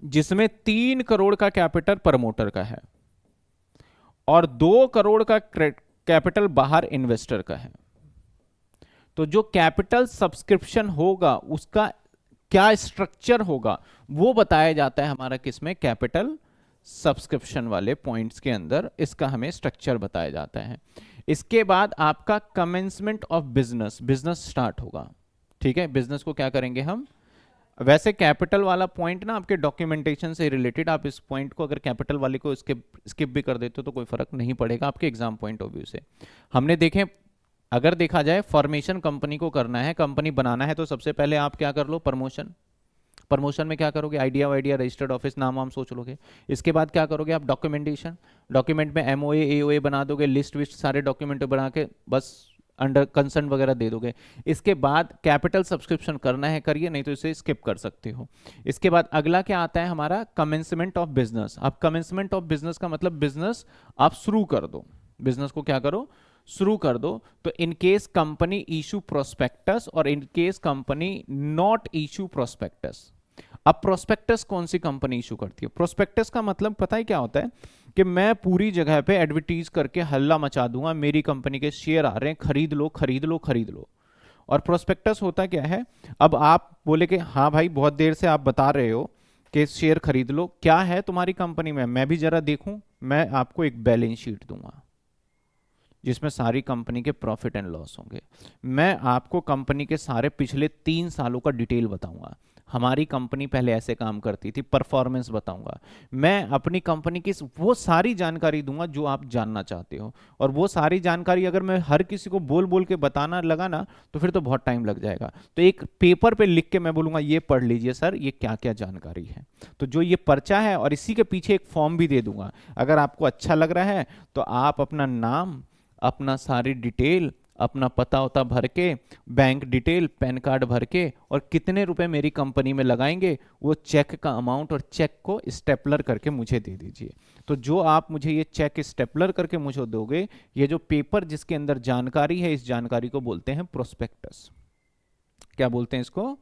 जिसमें 3 करोड़ का कैपिटल प्रमोटर का है और 2 करोड़ का कैपिटल बाहर इन्वेस्टर का है। तो जो कैपिटल सब्सक्रिप्शन होगा उसका क्या स्ट्रक्चर होगा वो बताया जाता है हमारा किसमें? कैपिटल सब्सक्रिप्शन वाले पॉइंट्स के अंदर इसका हमें स्ट्रक्चर बताया जाता है। इसके बाद आपका commencement of business, business start होगा, ठीक है। बिजनेस को क्या करेंगे हम? वैसे कैपिटल वाला पॉइंट ना आपके डॉक्यूमेंटेशन से रिलेटेड, आप इस पॉइंट को अगर कैपिटल वाले को स्किप भी कर देते हो तो कोई फर्क नहीं पड़ेगा आपके एग्जाम पॉइंट ऑफ व्यू से। हमने देखें, अगर देखा जाए फॉर्मेशन कंपनी को करना है, कंपनी बनाना है, तो सबसे पहले आप क्या कर लो? प्रमोशन। प्रमोशन में क्या करोगे? आइडिया वाइडिया, रजिस्टर्ड ऑफिस, नाम वाम सोच लोगे। इसके बाद क्या करोगे आप? डॉक्यूमेंटेशन। डॉक्यूमेंट में एमओए एओए बना दोगे, लिस्ट विस्ट सारे डॉक्यूमेंट बना के बस अंडर कंसर्न वगैरह दे दोगे। इसके बाद कैपिटल सब्सक्रिप्शन करना है करिए, नहीं तो इसे स्किप कर सकते हो। इसके बाद अगला क्या आता है हमारा, कमेंसमेंट ऑफ बिजनेस। अब कमेंसमेंट ऑफ बिजनेस का मतलब बिजनेस आप शुरू कर दो, बिजनेस को क्या करो, शुरू कर दो। तो in case company issue prospectus और in case company not issue prospectus. अब प्रोस्पेक्टस कौन सी कंपनी इशू करती है? प्रोस्पेक्टस का मतलब पता है क्या होता है कि मैं पूरी जगह पे एडवर्टीज करके हल्ला मचा दूंगा, मेरी कंपनी के शेयर आ रहे हैं, खरीद लो खरीद लो खरीद लो। और प्रोस्पेक्टस होता क्या है, अब आप बोले कि हाँ भाई बहुत देर से आप बता रहे हो कि शेयर खरीद लो, क्या है तुम्हारी कंपनी में, मैं भी जरा देखूं। मैं आपको एक बैलेंस शीट दूंगा जिसमें सारी कंपनी के प्रॉफिट एंड लॉस होंगे। मैं आपको कंपनी के सारे पिछले 3 सालों का डिटेल बताऊंगा, हमारी कंपनी पहले ऐसे काम करती थी, परफॉर्मेंस बताऊंगा। मैं अपनी कंपनी की वो सारी जानकारी दूंगा जो आप जानना चाहते हो। और वो सारी जानकारी अगर मैं हर किसी को बोल बोल के बताना लगा ना, तो फिर तो बहुत टाइम लग जाएगा। तो एक पेपर पे लिख के मैं बोलूंगा ये पढ़ लीजिए सर, ये क्या क्या जानकारी है। तो जो ये पर्चा है, और इसी के पीछे एक फॉर्म भी दे दूंगा। अगर आपको अच्छा लग रहा है तो आप अपना नाम, अपना सारी डिटेल, अपना पता वता भर के, बैंक डिटेल, पैन कार्ड भर के, और कितने रुपए मेरी कंपनी में लगाएंगे, वो चेक का अमाउंट और चेक को स्टेपलर करके मुझे दे दीजिए। तो जो आप मुझे ये चेक स्टेपलर करके मुझे दोगे, ये जो पेपर जिसके अंदर जानकारी है, इस जानकारी को बोलते हैं प्रोस्पेक्टस। क्या बोलते हैं इसको?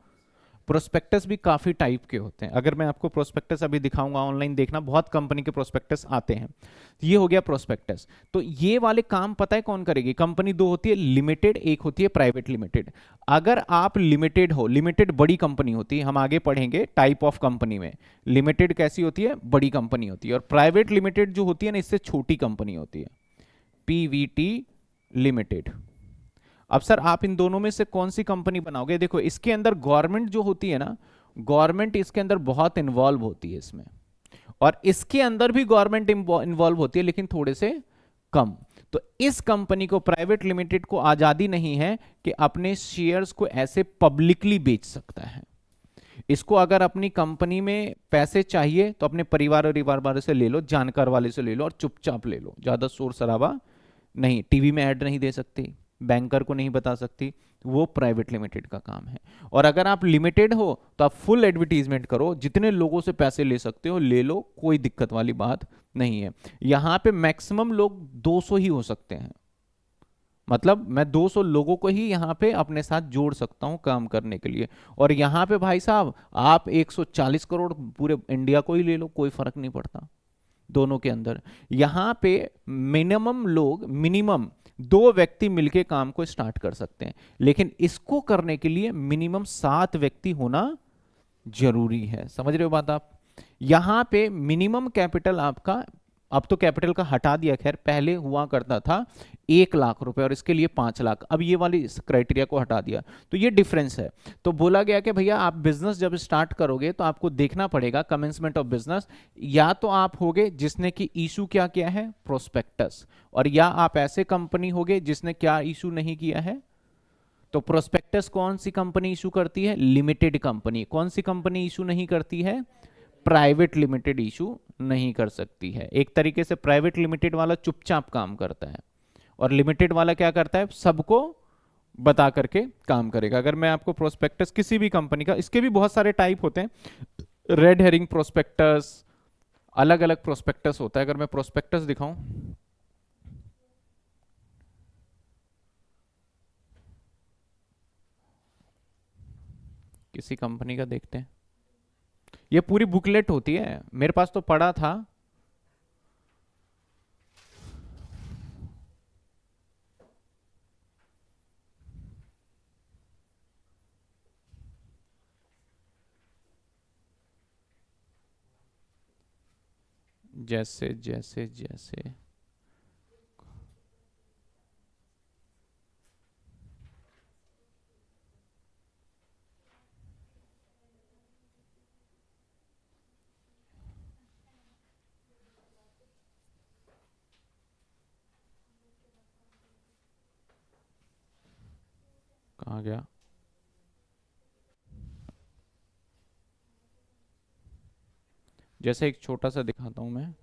प्रोस्पेक्टस भी काफी टाइप के होते हैं। अगर मैं आपको प्रोस्पेक्टस अभी दिखाऊंगा, ऑनलाइन देखना, बहुत कंपनी के प्रोस्पेक्टस आते हैं। ये हो गया प्रोस्पेक्टस। तो ये वाले काम पता है कौन करेगी? कंपनी दो होती है, लिमिटेड, एक होती है प्राइवेट लिमिटेड। अगर आप लिमिटेड हो, लिमिटेड बड़ी कंपनी होती है, हम आगे पढ़ेंगे टाइप ऑफ कंपनी में। लिमिटेड कैसी होती है? बड़ी कंपनी होती है। और प्राइवेट लिमिटेड जो होती है ना, इससे छोटी कंपनी होती है, पीवीटी लिमिटेड। अब सर आप इन दोनों में से कौन सी कंपनी बनाओगे? देखो इसके अंदर गवर्नमेंट जो होती है ना, गवर्नमेंट इसके अंदर बहुत इन्वॉल्व होती है इसमें। और इसके अंदर भी गवर्नमेंट इन्वॉल्व होती है, लेकिन थोड़े से कम। तो इस कंपनी को, प्राइवेट लिमिटेड को, आजादी नहीं है कि अपने शेयर्स को ऐसे पब्लिकली बेच सकता है। इसको अगर अपनी कंपनी में पैसे चाहिए तो अपने परिवार और परिवार वाले से ले लो, जानकार वाले से ले लो, और चुपचाप ले लो, ज्यादा शोर शराबा नहीं। टीवी में ऐड नहीं दे सकती, बैंकर को नहीं बता सकती, वो प्राइवेट लिमिटेड का काम है। और अगर आप लिमिटेड हो तो आप फुल एडवर्टीजमेंट करो, जितने लोगों से पैसे ले सकते हो ले लो, कोई दिक्कत वाली बात नहीं है। यहां पे मैक्सिमम लोग 200 ही हो सकते हैं, मतलब मैं 200 लोगों को ही यहाँ पे अपने साथ जोड़ सकता हूँ काम करने के लिए। और यहाँ पे भाई साहब आप 140 करोड़ पूरे इंडिया को ही ले लो, कोई फर्क नहीं पड़ता दोनों के अंदर। यहाँ पे मिनिमम लोग, मिनिमम 2 व्यक्ति मिलके काम को स्टार्ट कर सकते हैं, लेकिन इसको करने के लिए मिनिमम 7 व्यक्ति होना जरूरी है। समझ रहे हो बात आप? यहां पे मिनिमम कैपिटल आपका, अब तो कैपिटल का हटा दिया, खैर पहले हुआ करता था 1 लाख रुपए और इसके लिए 5 लाख, अब ये वाली इस क्राइटेरिया को हटा दिया। तो ये डिफरेंस है। तो बोला गया कि भैया आप बिजनेस जब स्टार्ट करोगे तो आपको देखना पड़ेगा कमेंसमेंट ऑफ बिजनेस, या तो आप होगे जिसने कि इशू क्या किया है, प्रोस्पेक्टस, और या आप ऐसे कंपनी होगे जिसने क्या इशू नहीं किया है। तो प्रोस्पेक्टस कौन सी कंपनी इशू करती है? Limited company. कौन सी कंपनी इशू नहीं करती है? प्राइवेट लिमिटेड इशू नहीं कर सकती है। एक तरीके से प्राइवेट लिमिटेड वाला चुपचाप काम करता है, और लिमिटेड वाला क्या करता है? सबको बता करके काम करेगा। अगर मैं आपको प्रोस्पेक्टस किसी भी कंपनी का, इसके भी बहुत सारे टाइप होते हैं, रेड हेरिंग प्रोस्पेक्टस, अलग अलग प्रोस्पेक्टस होता है। अगर मैं प्रोस्पेक्टस दिखाऊं, किसी कंपनी का देखते हैं, ये पूरी बुकलेट होती है, मेरे पास तो पड़ा था। जैसे जैसे जैसे कहाँ गया? जैसे एक छोटा सा दिखाता हूं मैं।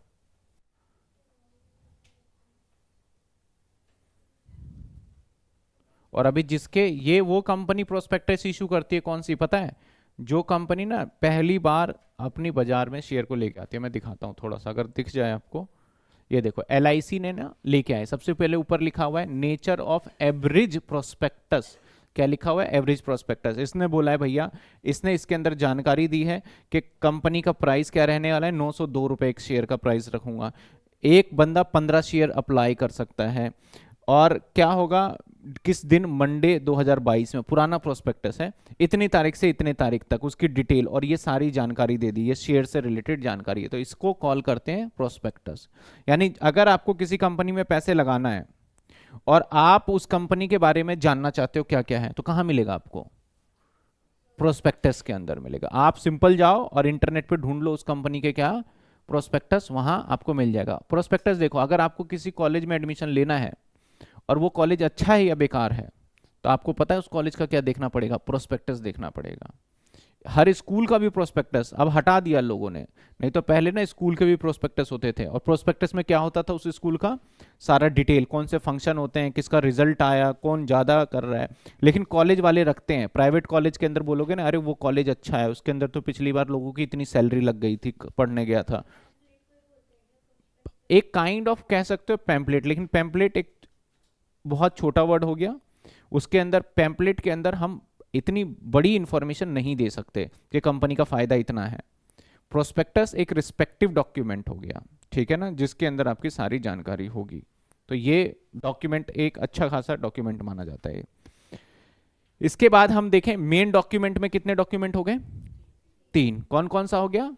और अभी जिसके ये वो कंपनी प्रोस्पेक्टस इशू करती है कौन सी पता है? जो कंपनी ना पहली बार अपनी बाजार में शेयर को लेके आती है। मैं दिखाता हूँ थोड़ा सा, अगर दिख जाए आपको। ये देखो LIC ने ना लेके आए, सबसे पहले ऊपर लिखा हुआ है नेचर ऑफ एवरेज प्रोस्पेक्टस। क्या लिखा हुआ है? Average prospectus. इसने बोला है भैया, इसने इसके अंदर जानकारी दी है कि कंपनी का प्राइस क्या रहने वाला है, 902 रुपए एक शेयर का प्राइस रखूंगा, एक बंदा 15 शेयर अप्लाई कर सकता है, और क्या होगा किस दिन, मंडे 2022 में, पुराना प्रोस्पेक्टस है, इतनी तारीख से इतने तारीख तक उसकी डिटेल और ये सारी जानकारी दे दी, ये शेयर से रिलेटेड जानकारी है, तो इसको कॉल करते हैं प्रोस्पेक्टस। यानी अगर आपको किसी कंपनी में पैसे लगाना है और आप उस कंपनी के बारे में जानना चाहते हो क्या क्या है, तो कहां मिलेगा आपको? प्रोस्पेक्टस के अंदर मिलेगा। आप सिंपल जाओ और इंटरनेट पे ढूंढ लो उस कंपनी के क्या प्रोस्पेक्टस, वहां आपको मिल जाएगा। प्रोस्पेक्टस देखो, अगर आपको किसी कॉलेज में एडमिशन लेना है और वो कॉलेज अच्छा है या बेकार है, तो आपको पता है उस कॉलेज का क्या देखना पड़ेगा? प्रोस्पेक्टस देखना पड़ेगा। हर स्कूल का भी प्रोस्पेक्टस अब हटा दिया लोगों ने, नहीं तो पहले ना स्कूल के भी प्रोस्पेक्टस होते थे, और प्रोस्पेक्टस में क्या होता था, उस स्कूल का सारा डिटेल, कौन से फंक्शन होते हैं, किसका रिजल्ट आया, कौन ज़्यादा कर रहा है। लेकिन कॉलेज वाले रखते हैं, प्राइवेट कॉलेज के अंदर बोलोगे ना, अरे वो कॉलेज अच्छा है, उसके अंदर तो पिछली बार लोगों की इतनी सैलरी लग गई थी, पढ़ने गया था। एक काइंड ऑफ कह सकते हो पैम्पलेट, लेकिन पैम्पलेट एक बहुत छोटा वर्ड हो गया। उसके अंदर पैम्पलेट के अंदर हम इतनी बड़ी इंफॉर्मेशन नहीं दे सकते कि कंपनी का फायदा इतना है। प्रोस्पेक्टस एक रिस्पेक्टिव डॉक्यूमेंट हो गया, ठीक है ना, जिसके अंदर आपकी सारी जानकारी होगी। तो ये डॉक्यूमेंट एक अच्छा खासा डॉक्यूमेंट माना जाता है। इसके बाद हम देखें मेन डॉक्यूमेंट में कितने डॉक्यूमेंट हो गए? 3। कौन कौन सा हो गया?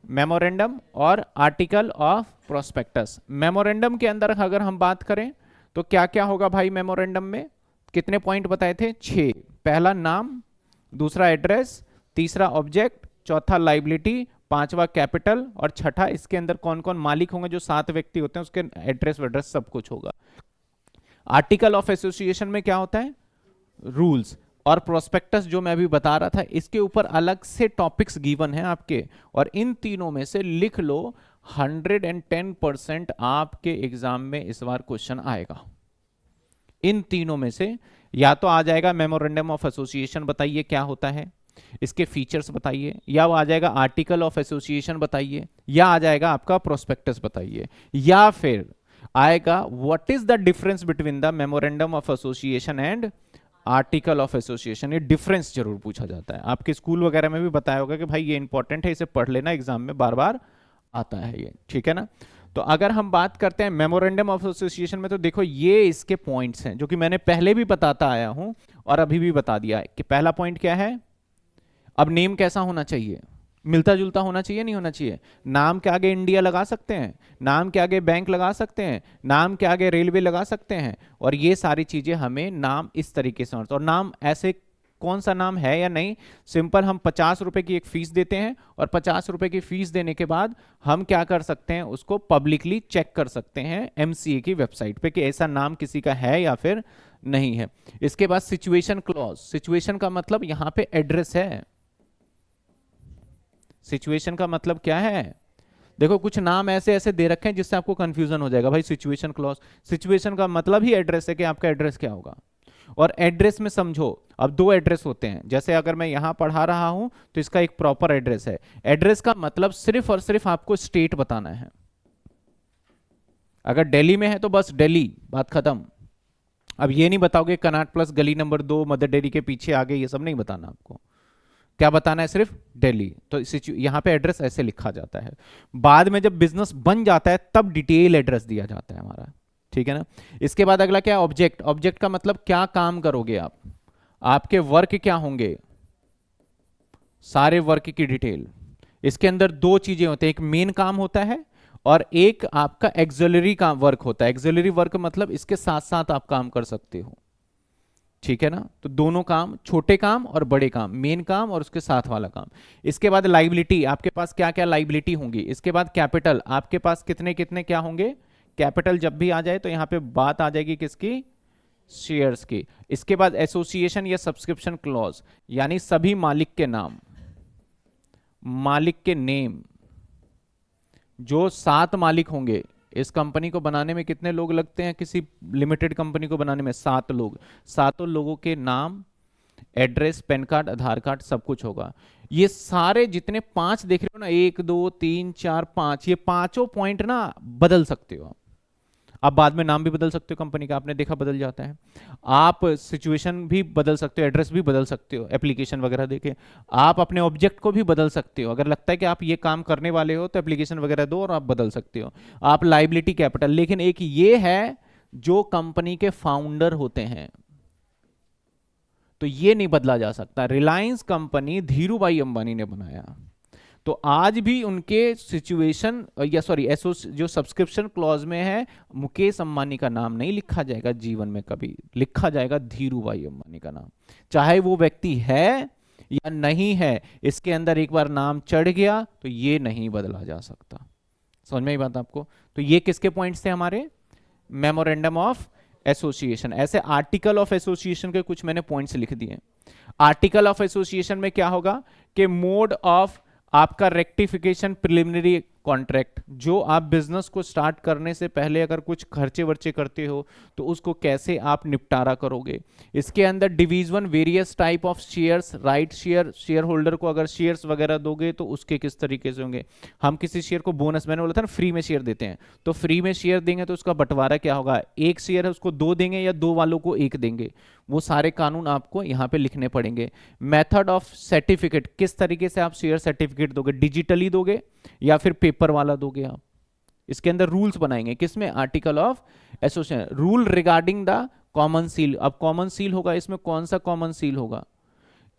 मेमोरेंडम और आर्टिकल ऑफ प्रोस्पेक्टस। मेमोरेंडम के अंदर अगर हम बात करें तो क्या क्या होगा भाई? मेमोरेंडम में कितने पॉइंट बताए थे? 6। पहला नाम, दूसरा एड्रेस, तीसरा ऑब्जेक्ट, चौथा लाइबिलिटी, पांचवा कैपिटल, और छठा इसके अंदर कौन कौन मालिक होंगे, जो 7 व्यक्ति होते हैं उसके एड्रेस वेड्रेस सब कुछ होगा। आर्टिकल ऑफ एसोसिएशन में क्या होता है? रूल्स। और प्रोस्पेक्टस जो मैं अभी बता रहा था, इसके ऊपर अलग से टॉपिक्स गिवन है आपके, और इन तीनों में से लिख लो 110% आपके एग्जाम में इस बार क्वेश्चन आएगा। इन तीनों में से या तो आ जाएगा मेमोरेंडम ऑफ एसोसिएशन बताइए क्या होता है, इसके फीचर्स बताइए, या वो आ जाएगा आर्टिकल ऑफ एसोसिएशन बताइए, या आ जाएगा आपका प्रोस्पेक्टस बताइए, या फिर आएगा what is the difference between the memorandum of association and article of association. ये डिफरेंस जरूर पूछा जाता है, आपके स्कूल वगैरह में भी बताया होगा कि भाई ये इंपॉर्टेंट है, इसे पढ़ लेना, एग्जाम में बार बार आता है ये, ठीक है ना। तो अगर हम बात करते हैं मेमोरेंडम ऑफ एसोसिएशन में, तो देखो ये इसके पॉइंट्स हैं जो कि मैंने पहले भी बताता आया हूं और अभी भी बता दिया है कि पहला पॉइंट क्या है? अब नेम कैसा होना चाहिए? मिलता जुलता होना चाहिए, नहीं होना चाहिए? नाम के आगे इंडिया लगा सकते हैं, नाम के आगे बैंक लगा सकते हैं, नाम के आगे रेलवे लगा सकते हैं, और ये सारी चीजें हमें नाम इस तरीके से, और नाम ऐसे कौन सा नाम है या नहीं, सिंपल हम 50 रुपए की एक फीस देते हैं, और 50 रुपए की फीस देने के बाद हम क्या कर सकते हैं, उसको पब्लिकली चेक कर सकते हैं MCA की वेबसाइट पे कि ऐसा नाम किसी का है या फिर नहीं है। इसके बाद सिचुएशन क्लॉज। सिचुएशन का मतलब यहां पे एड्रेस है। सिचुएशन का मतलब क्या है? देखो कुछ नाम ऐसे ऐसे दे रखे हैं जिससे आपको कंफ्यूजन हो जाएगा भाई, सिचुएशन क्लॉज, सिचुएशन का मतलब ही एड्रेस है कि आपका एड्रेस क्या होगा। और एड्रेस में समझो अब 2 एड्रेस होते हैं, जैसे अगर मैं यहां पढ़ा रहा हूं तो इसका एक प्रॉपर एड्रेस है। एड्रेस का मतलब सिर्फ और सिर्फ आपको स्टेट बताना है। अगर दिल्ली में है तो बस दिल्ली, बात खत्म। अब ये नहीं बताओगे कनाट प्लस गली नंबर 2 मदर डेयरी के पीछे आगे, ये सब नहीं बताना आपको। क्या बताना है? सिर्फ दिल्ली। तो यहां पे एड्रेस ऐसे लिखा जाता है। बाद में जब बिजनेस बन जाता है तब डिटेल एड्रेस दिया जाता है हमारा, ठीक है ना। इसके बाद अगला क्या है? ऑब्जेक्ट। ऑब्जेक्ट का मतलब क्या काम करोगे आप, आपके वर्क क्या होंगे, सारे वर्क की डिटेल। इसके अंदर 2 चीजें होते हैं, एक मेन काम होता है और एक आपका एक्सिलरी का वर्क होता है। एक्सिलरी वर्क मतलब इसके साथ साथ आप काम कर सकते हो, ठीक है ना। तो दोनों काम, छोटे काम और बड़े काम, मेन काम और उसके साथ वाला काम। इसके बाद लाइबिलिटी, आपके पास क्या क्या लाइबिलिटी होंगी। इसके बाद कैपिटल, आपके पास कितने कितने क्या होंगे। कैपिटल जब भी आ जाए तो यहां पे बात आ जाएगी किसकी? शेयर्स की। इसके बाद एसोसिएशन या सब्सक्रिप्शन क्लॉज, यानी सभी मालिक के नाम, मालिक के नेम, जो 7 मालिक होंगे इस कंपनी को बनाने में कितने लोग लगते हैं, किसी लिमिटेड कंपनी को बनाने में? 7 लोग। सातों लोगों के नाम, एड्रेस, पैन कार्ड, आधार कार्ड, सब कुछ होगा। ये सारे जितने 5 देख रहे हो ना, 1 2 3 4 5, ये पांचों पॉइंट ना बदल सकते हो आप बाद में नाम भी बदल सकते हो कंपनी का, आपने देखा बदल जाता है। आप सिचुएशन भी बदल सकते हो, एड्रेस भी बदल सकते हो, एप्लीकेशन वगैरह देके। आप अपने ऑब्जेक्ट को भी बदल सकते हो, अगर लगता है कि आप ये काम करने वाले हो तो एप्लीकेशन वगैरह दो और आप बदल सकते हो। आप लाइबिलिटी कैपिटल, लेकिन एक ये है जो कंपनी के फाउंडर होते हैं तो ये नहीं बदला जा सकता। रिलायंस कंपनी धीरू भाई अंबानी ने बनाया, तो आज भी उनके सिचुएशन या सॉरी जो सब्सक्रिप्शन क्लॉज में है, मुकेश अंबानी का नाम नहीं लिखा जाएगा जीवन में, कभी लिखा जाएगा धीरू भाई अंबानी का नाम, चाहे वो व्यक्ति है या नहीं है। इसके अंदर एक बार नाम चढ़ गया तो ये नहीं बदला जा सकता। समझ में आई बात आपको? तो ये किसके पॉइंट्स थे हमारे? Memorandum of association. ऐसे आर्टिकल ऑफ एसोसिएशन के कुछ मैंने पॉइंट्स लिख दिए। आर्टिकल ऑफ एसोसिएशन में क्या होगा कि मोड ऑफ आपका रेक्टिफिकेशन प्रिलिमिनरी कॉन्ट्रैक्ट, जो आप बिजनेस को स्टार्ट करने से पहले अगर कुछ खर्चे वर्चे करते हो तो उसको कैसे आप निपटारा करोगे। इसके अंदर division various type of shares, right share, share holder को अगर शेयर्स वगैरह दोगे तो उसके किस तरीके से होंगे। हम किसी शेयर को बोनस, मैंने बोला था ना फ्री में शेयर देते हैं, तो फ्री में शेयर देंगे तो उसका बंटवारा क्या होगा, एक शेयर है उसको 2 देंगे या 2 वालों को 1 देंगे, वो सारे कानून आपको यहाँ पे लिखने पड़ेंगे। मेथड ऑफ सर्टिफिकेट, किस तरीके से आप शेयर सर्टिफिकेट दोगे, डिजिटली दोगे या फिर पेपर वाला दोगे आप। इसके अंदर रूल्स बनाएंगे, किसमें? Article of association. Rule regarding the common seal, अब कॉमन सील होगा, इसमें कौन सा कॉमन सील होगा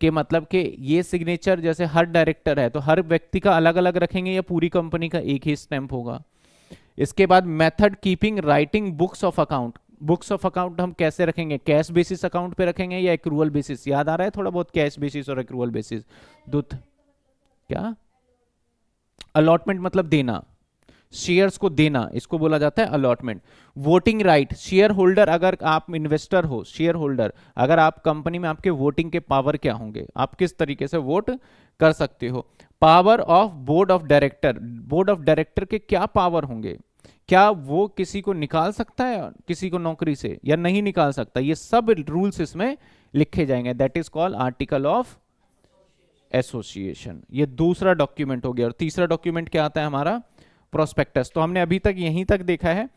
कि मतलब कि ये सिग्नेचर जैसे हर डायरेक्टर है तो हर व्यक्ति का अलग अलग रखेंगे या पूरी कंपनी का एक ही स्टैंप होगा। इसके बाद method keeping writing books of account, books of account हम कैसे रखेंगे, कैश बेसिस अकाउंट पे रखेंगे या एक्रूअल बेसिस? याद आ रहा है थोड़ा बहुत, कैश बेसिस और एक्रूअल बेसिस दुत क्या? अलॉटमेंट मतलब देना, शेयर्स को देना, इसको बोला जाता है allotment. Voting right, share holder, अगर आप इन्वेस्टर हो, शेयर होल्डर, अगर आप कंपनी में, आपके वोटिंग के पावर क्या होंगे, आप किस तरीके से वोट कर सकते हो। Power of board of director, board of director के क्या पावर होंगे, क्या वो किसी को निकाल सकता है किसी को नौकरी से या नहीं निकाल सकता, ये सब रूल्स इसमें लिखे जाएंगे। That is called article of association. ये दूसरा डॉक्यूमेंट हो गया। और तीसरा डॉक्यूमेंट क्या आता है हमारा? प्रोस्पेक्टस। तो हमने अभी तक यहीं तक देखा है।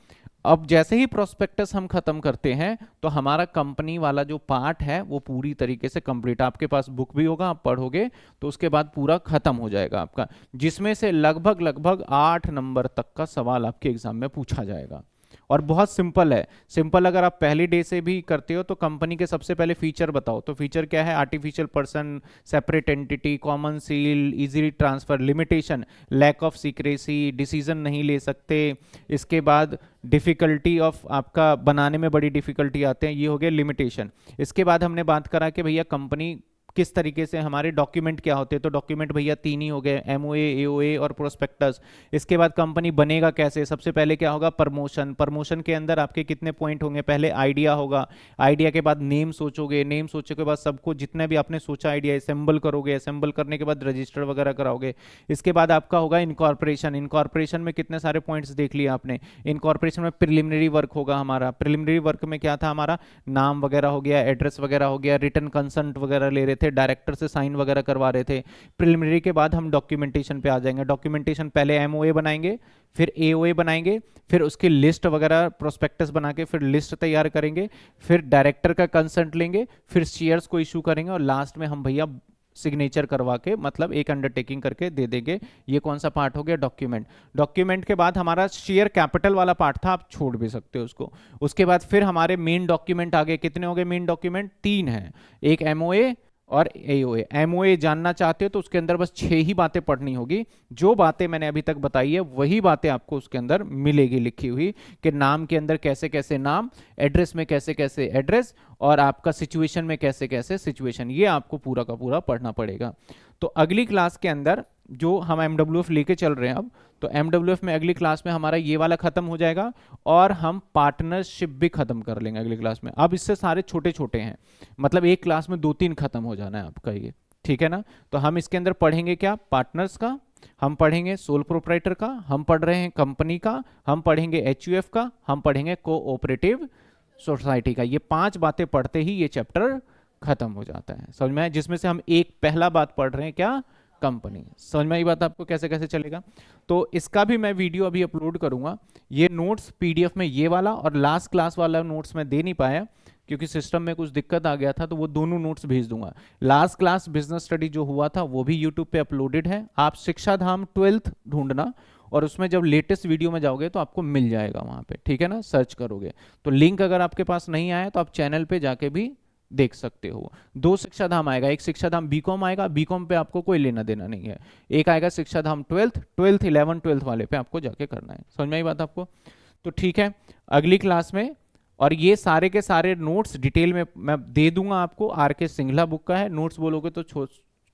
अब जैसे ही प्रोस्पेक्टस हम खत्म करते हैं तो हमारा कंपनी वाला जो पार्ट है वो पूरी तरीके से कंप्लीट, आपके पास बुक भी होगा, आप पढ़ोगे तो उसके बाद पूरा खत्म हो जाएगा आपका, जिसमें से लगभग लगभग 8 नंबर तक का सवाल आपके एग्जाम में पूछा जाएगा। और बहुत सिंपल है। सिंपल अगर आप पहली डे से भी करते हो तो कंपनी के सबसे पहले फीचर बताओ, तो फीचर क्या है? Artificial person, separate entity, common seal, easily transfer, limitation, lack of secrecy, decision नहीं ले सकते। इसके बाद डिफिकल्टी ऑफ आपका बनाने में बड़ी डिफिकल्टी आते हैं, ये हो गया लिमिटेशन। इसके बाद हमने बात करा कि भैया कंपनी किस तरीके से, हमारे डॉक्यूमेंट क्या होते हैं, तो डॉक्यूमेंट भैया 3 ही हो गए, एमओए, एओए और प्रोस्पेक्टस। इसके बाद कंपनी बनेगा कैसे? सबसे पहले क्या होगा? प्रमोशन। प्रमोशन के अंदर आपके कितने पॉइंट होंगे? पहले आइडिया होगा, आइडिया के बाद नेम सोचोगे, नेम सोचने के बाद सबको जितने भी आपने सोचा आइडिया असेंबल करोगे, असेंबल करने के बाद रजिस्टर वगैरह कराओगे। इसके बाद आपका होगा इनकॉर्पोरेशन। इनकॉर्पोरेशन में कितने सारे पॉइंट्स देख लिए आपने। इनकॉर्पोरेशन में प्रिलिमिनरी वर्क होगा हमारा। प्रिलिमिनरी वर्क में क्या था हमारा? नाम वगैरह हो गया, एड्रेस वगैरह हो गया, रिटन कंसेंट वगैरह ले रहे थे, डायरेक्टर से साइन वगैरह करवा रहे थे। प्रिलिमिनरी के बाद हम डॉक्यूमेंटेशन पे आ जाएंगे। डॉक्यूमेंटेशन पहले एमओए बनाएंगे, फिर एओए बनाएंगे, फिर उसकी लिस्ट वगैरह प्रोस्पेक्टस बना के फिर लिस्ट तैयार करेंगे, फिर डायरेक्टर का कंसेंट लेंगे, फिर शेयर्स को इशू करेंगे और लास्ट में हम भैया सिग्नेचर करवा के मतलब एक अंडरटेकिंग करके दे देंगे। ये कौन सा पार्ट हो गया? डॉक्यूमेंट। डॉक्यूमेंट के बाद हमारा शेयर कैपिटल वाला पार्ट था, आप छोड़ भी सकते हो उसको। उसके बाद फिर हमारे मेन डॉक्यूमेंट आगे, कितने हो गए मेन डॉक्यूमेंट? 3 हैं, एक एमओए और एओए। एमओए जानना चाहते हो तो उसके अंदर बस 6 ही बातें पढ़नी होगी। जो बातें मैंने अभी तक बताई है वही बातें आपको उसके अंदर मिलेगी लिखी हुई, कि नाम के अंदर कैसे कैसे नाम, एड्रेस में कैसे कैसे एड्रेस, और आपका सिचुएशन में कैसे कैसे सिचुएशन। ये आपको पूरा का पूरा पढ़ना पड़ेगा। तो अगली क्लास के अंदर जो हम एमडब्ल्यूएफ लेके चल रहे हैं अब, तो एमडब्ल्यूएफ में अगली क्लास में हमारा ये वाला खत्म हो जाएगा और हम पार्टनरशिप भी खत्म कर लेंगे अगली क्लास में। अब इससे सारे छोटे छोटे हैं, मतलब एक क्लास में 2-3 खत्म हो जाना है आपका ये, ठीक है ना। तो हम इसके अंदर पढ़ेंगे क्या? पार्टनर्स का, हम पढ़ेंगे सोल प्रोप्राइटर का, हम पढ़ रहे हैं कंपनी का, हम पढ़ेंगे एचयूएफ का, हम पढ़ेंगे कोऑपरेटिव सोसाइटी का। ये 5 बातें पढ़ते ही ये चैप्टर खत्म हो जाता है, समझ में आया? जिसमें से हम एक पहला बात पढ़ रहे हैं क्या, कंपनी। समझ में आई बात आपको कैसे कैसे चलेगा? तो इसका भी मैं वीडियो अभी अपलोड करूंगा। ये नोट्स पीडीएफ में ये वाला और लास्ट क्लास वाला नोट्स मैं दे नहीं पाया क्योंकि सिस्टम में कुछ दिक्कत आ गया था, तो वो दोनों नोट्स भेज दूंगा। लास्ट क्लास बिजनेस स्टडी जो हुआ था वो भी यूट्यूब पे अपलोडेड है, आप शिक्षा धाम 12th ढूंढना और उसमें जब लेटेस्ट वीडियो में जाओगे तो आपको मिल जाएगा वहां पे, ठीक है ना, सर्च करोगे तो। लिंक अगर आपके पास नहीं आया तो आप चैनल पे जाके भी देख सकते हो। 2 शिक्षा धाम आएगा, एक शिक्षा धाम बीकॉम आएगा, बीकॉम पे आपको कोई लेना देना नहीं है। एक आएगा शिक्षा धाम 12th 11 12th वाले पे आपको जाके करना है। समझ में आई बात आपको? तो ठीक है, अगली क्लास में, और ये सारे के सारे नोट्स डिटेल में मैं दे दूंगा आपको। आर के सिंघला बुक का है, नोट्स बोलोगे तो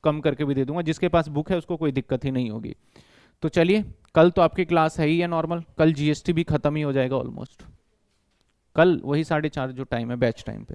कम करके भी दे दूंगा। जिसके पास बुक है उसको कोई दिक्कत ही नहीं होगी। तो चलिए, कल तो आपकी क्लास है ही है नॉर्मल, कल जीएसटी भी खत्म ही हो जाएगा ऑलमोस्ट। कल वही 4:30 जो टाइम है बैच टाइम पे।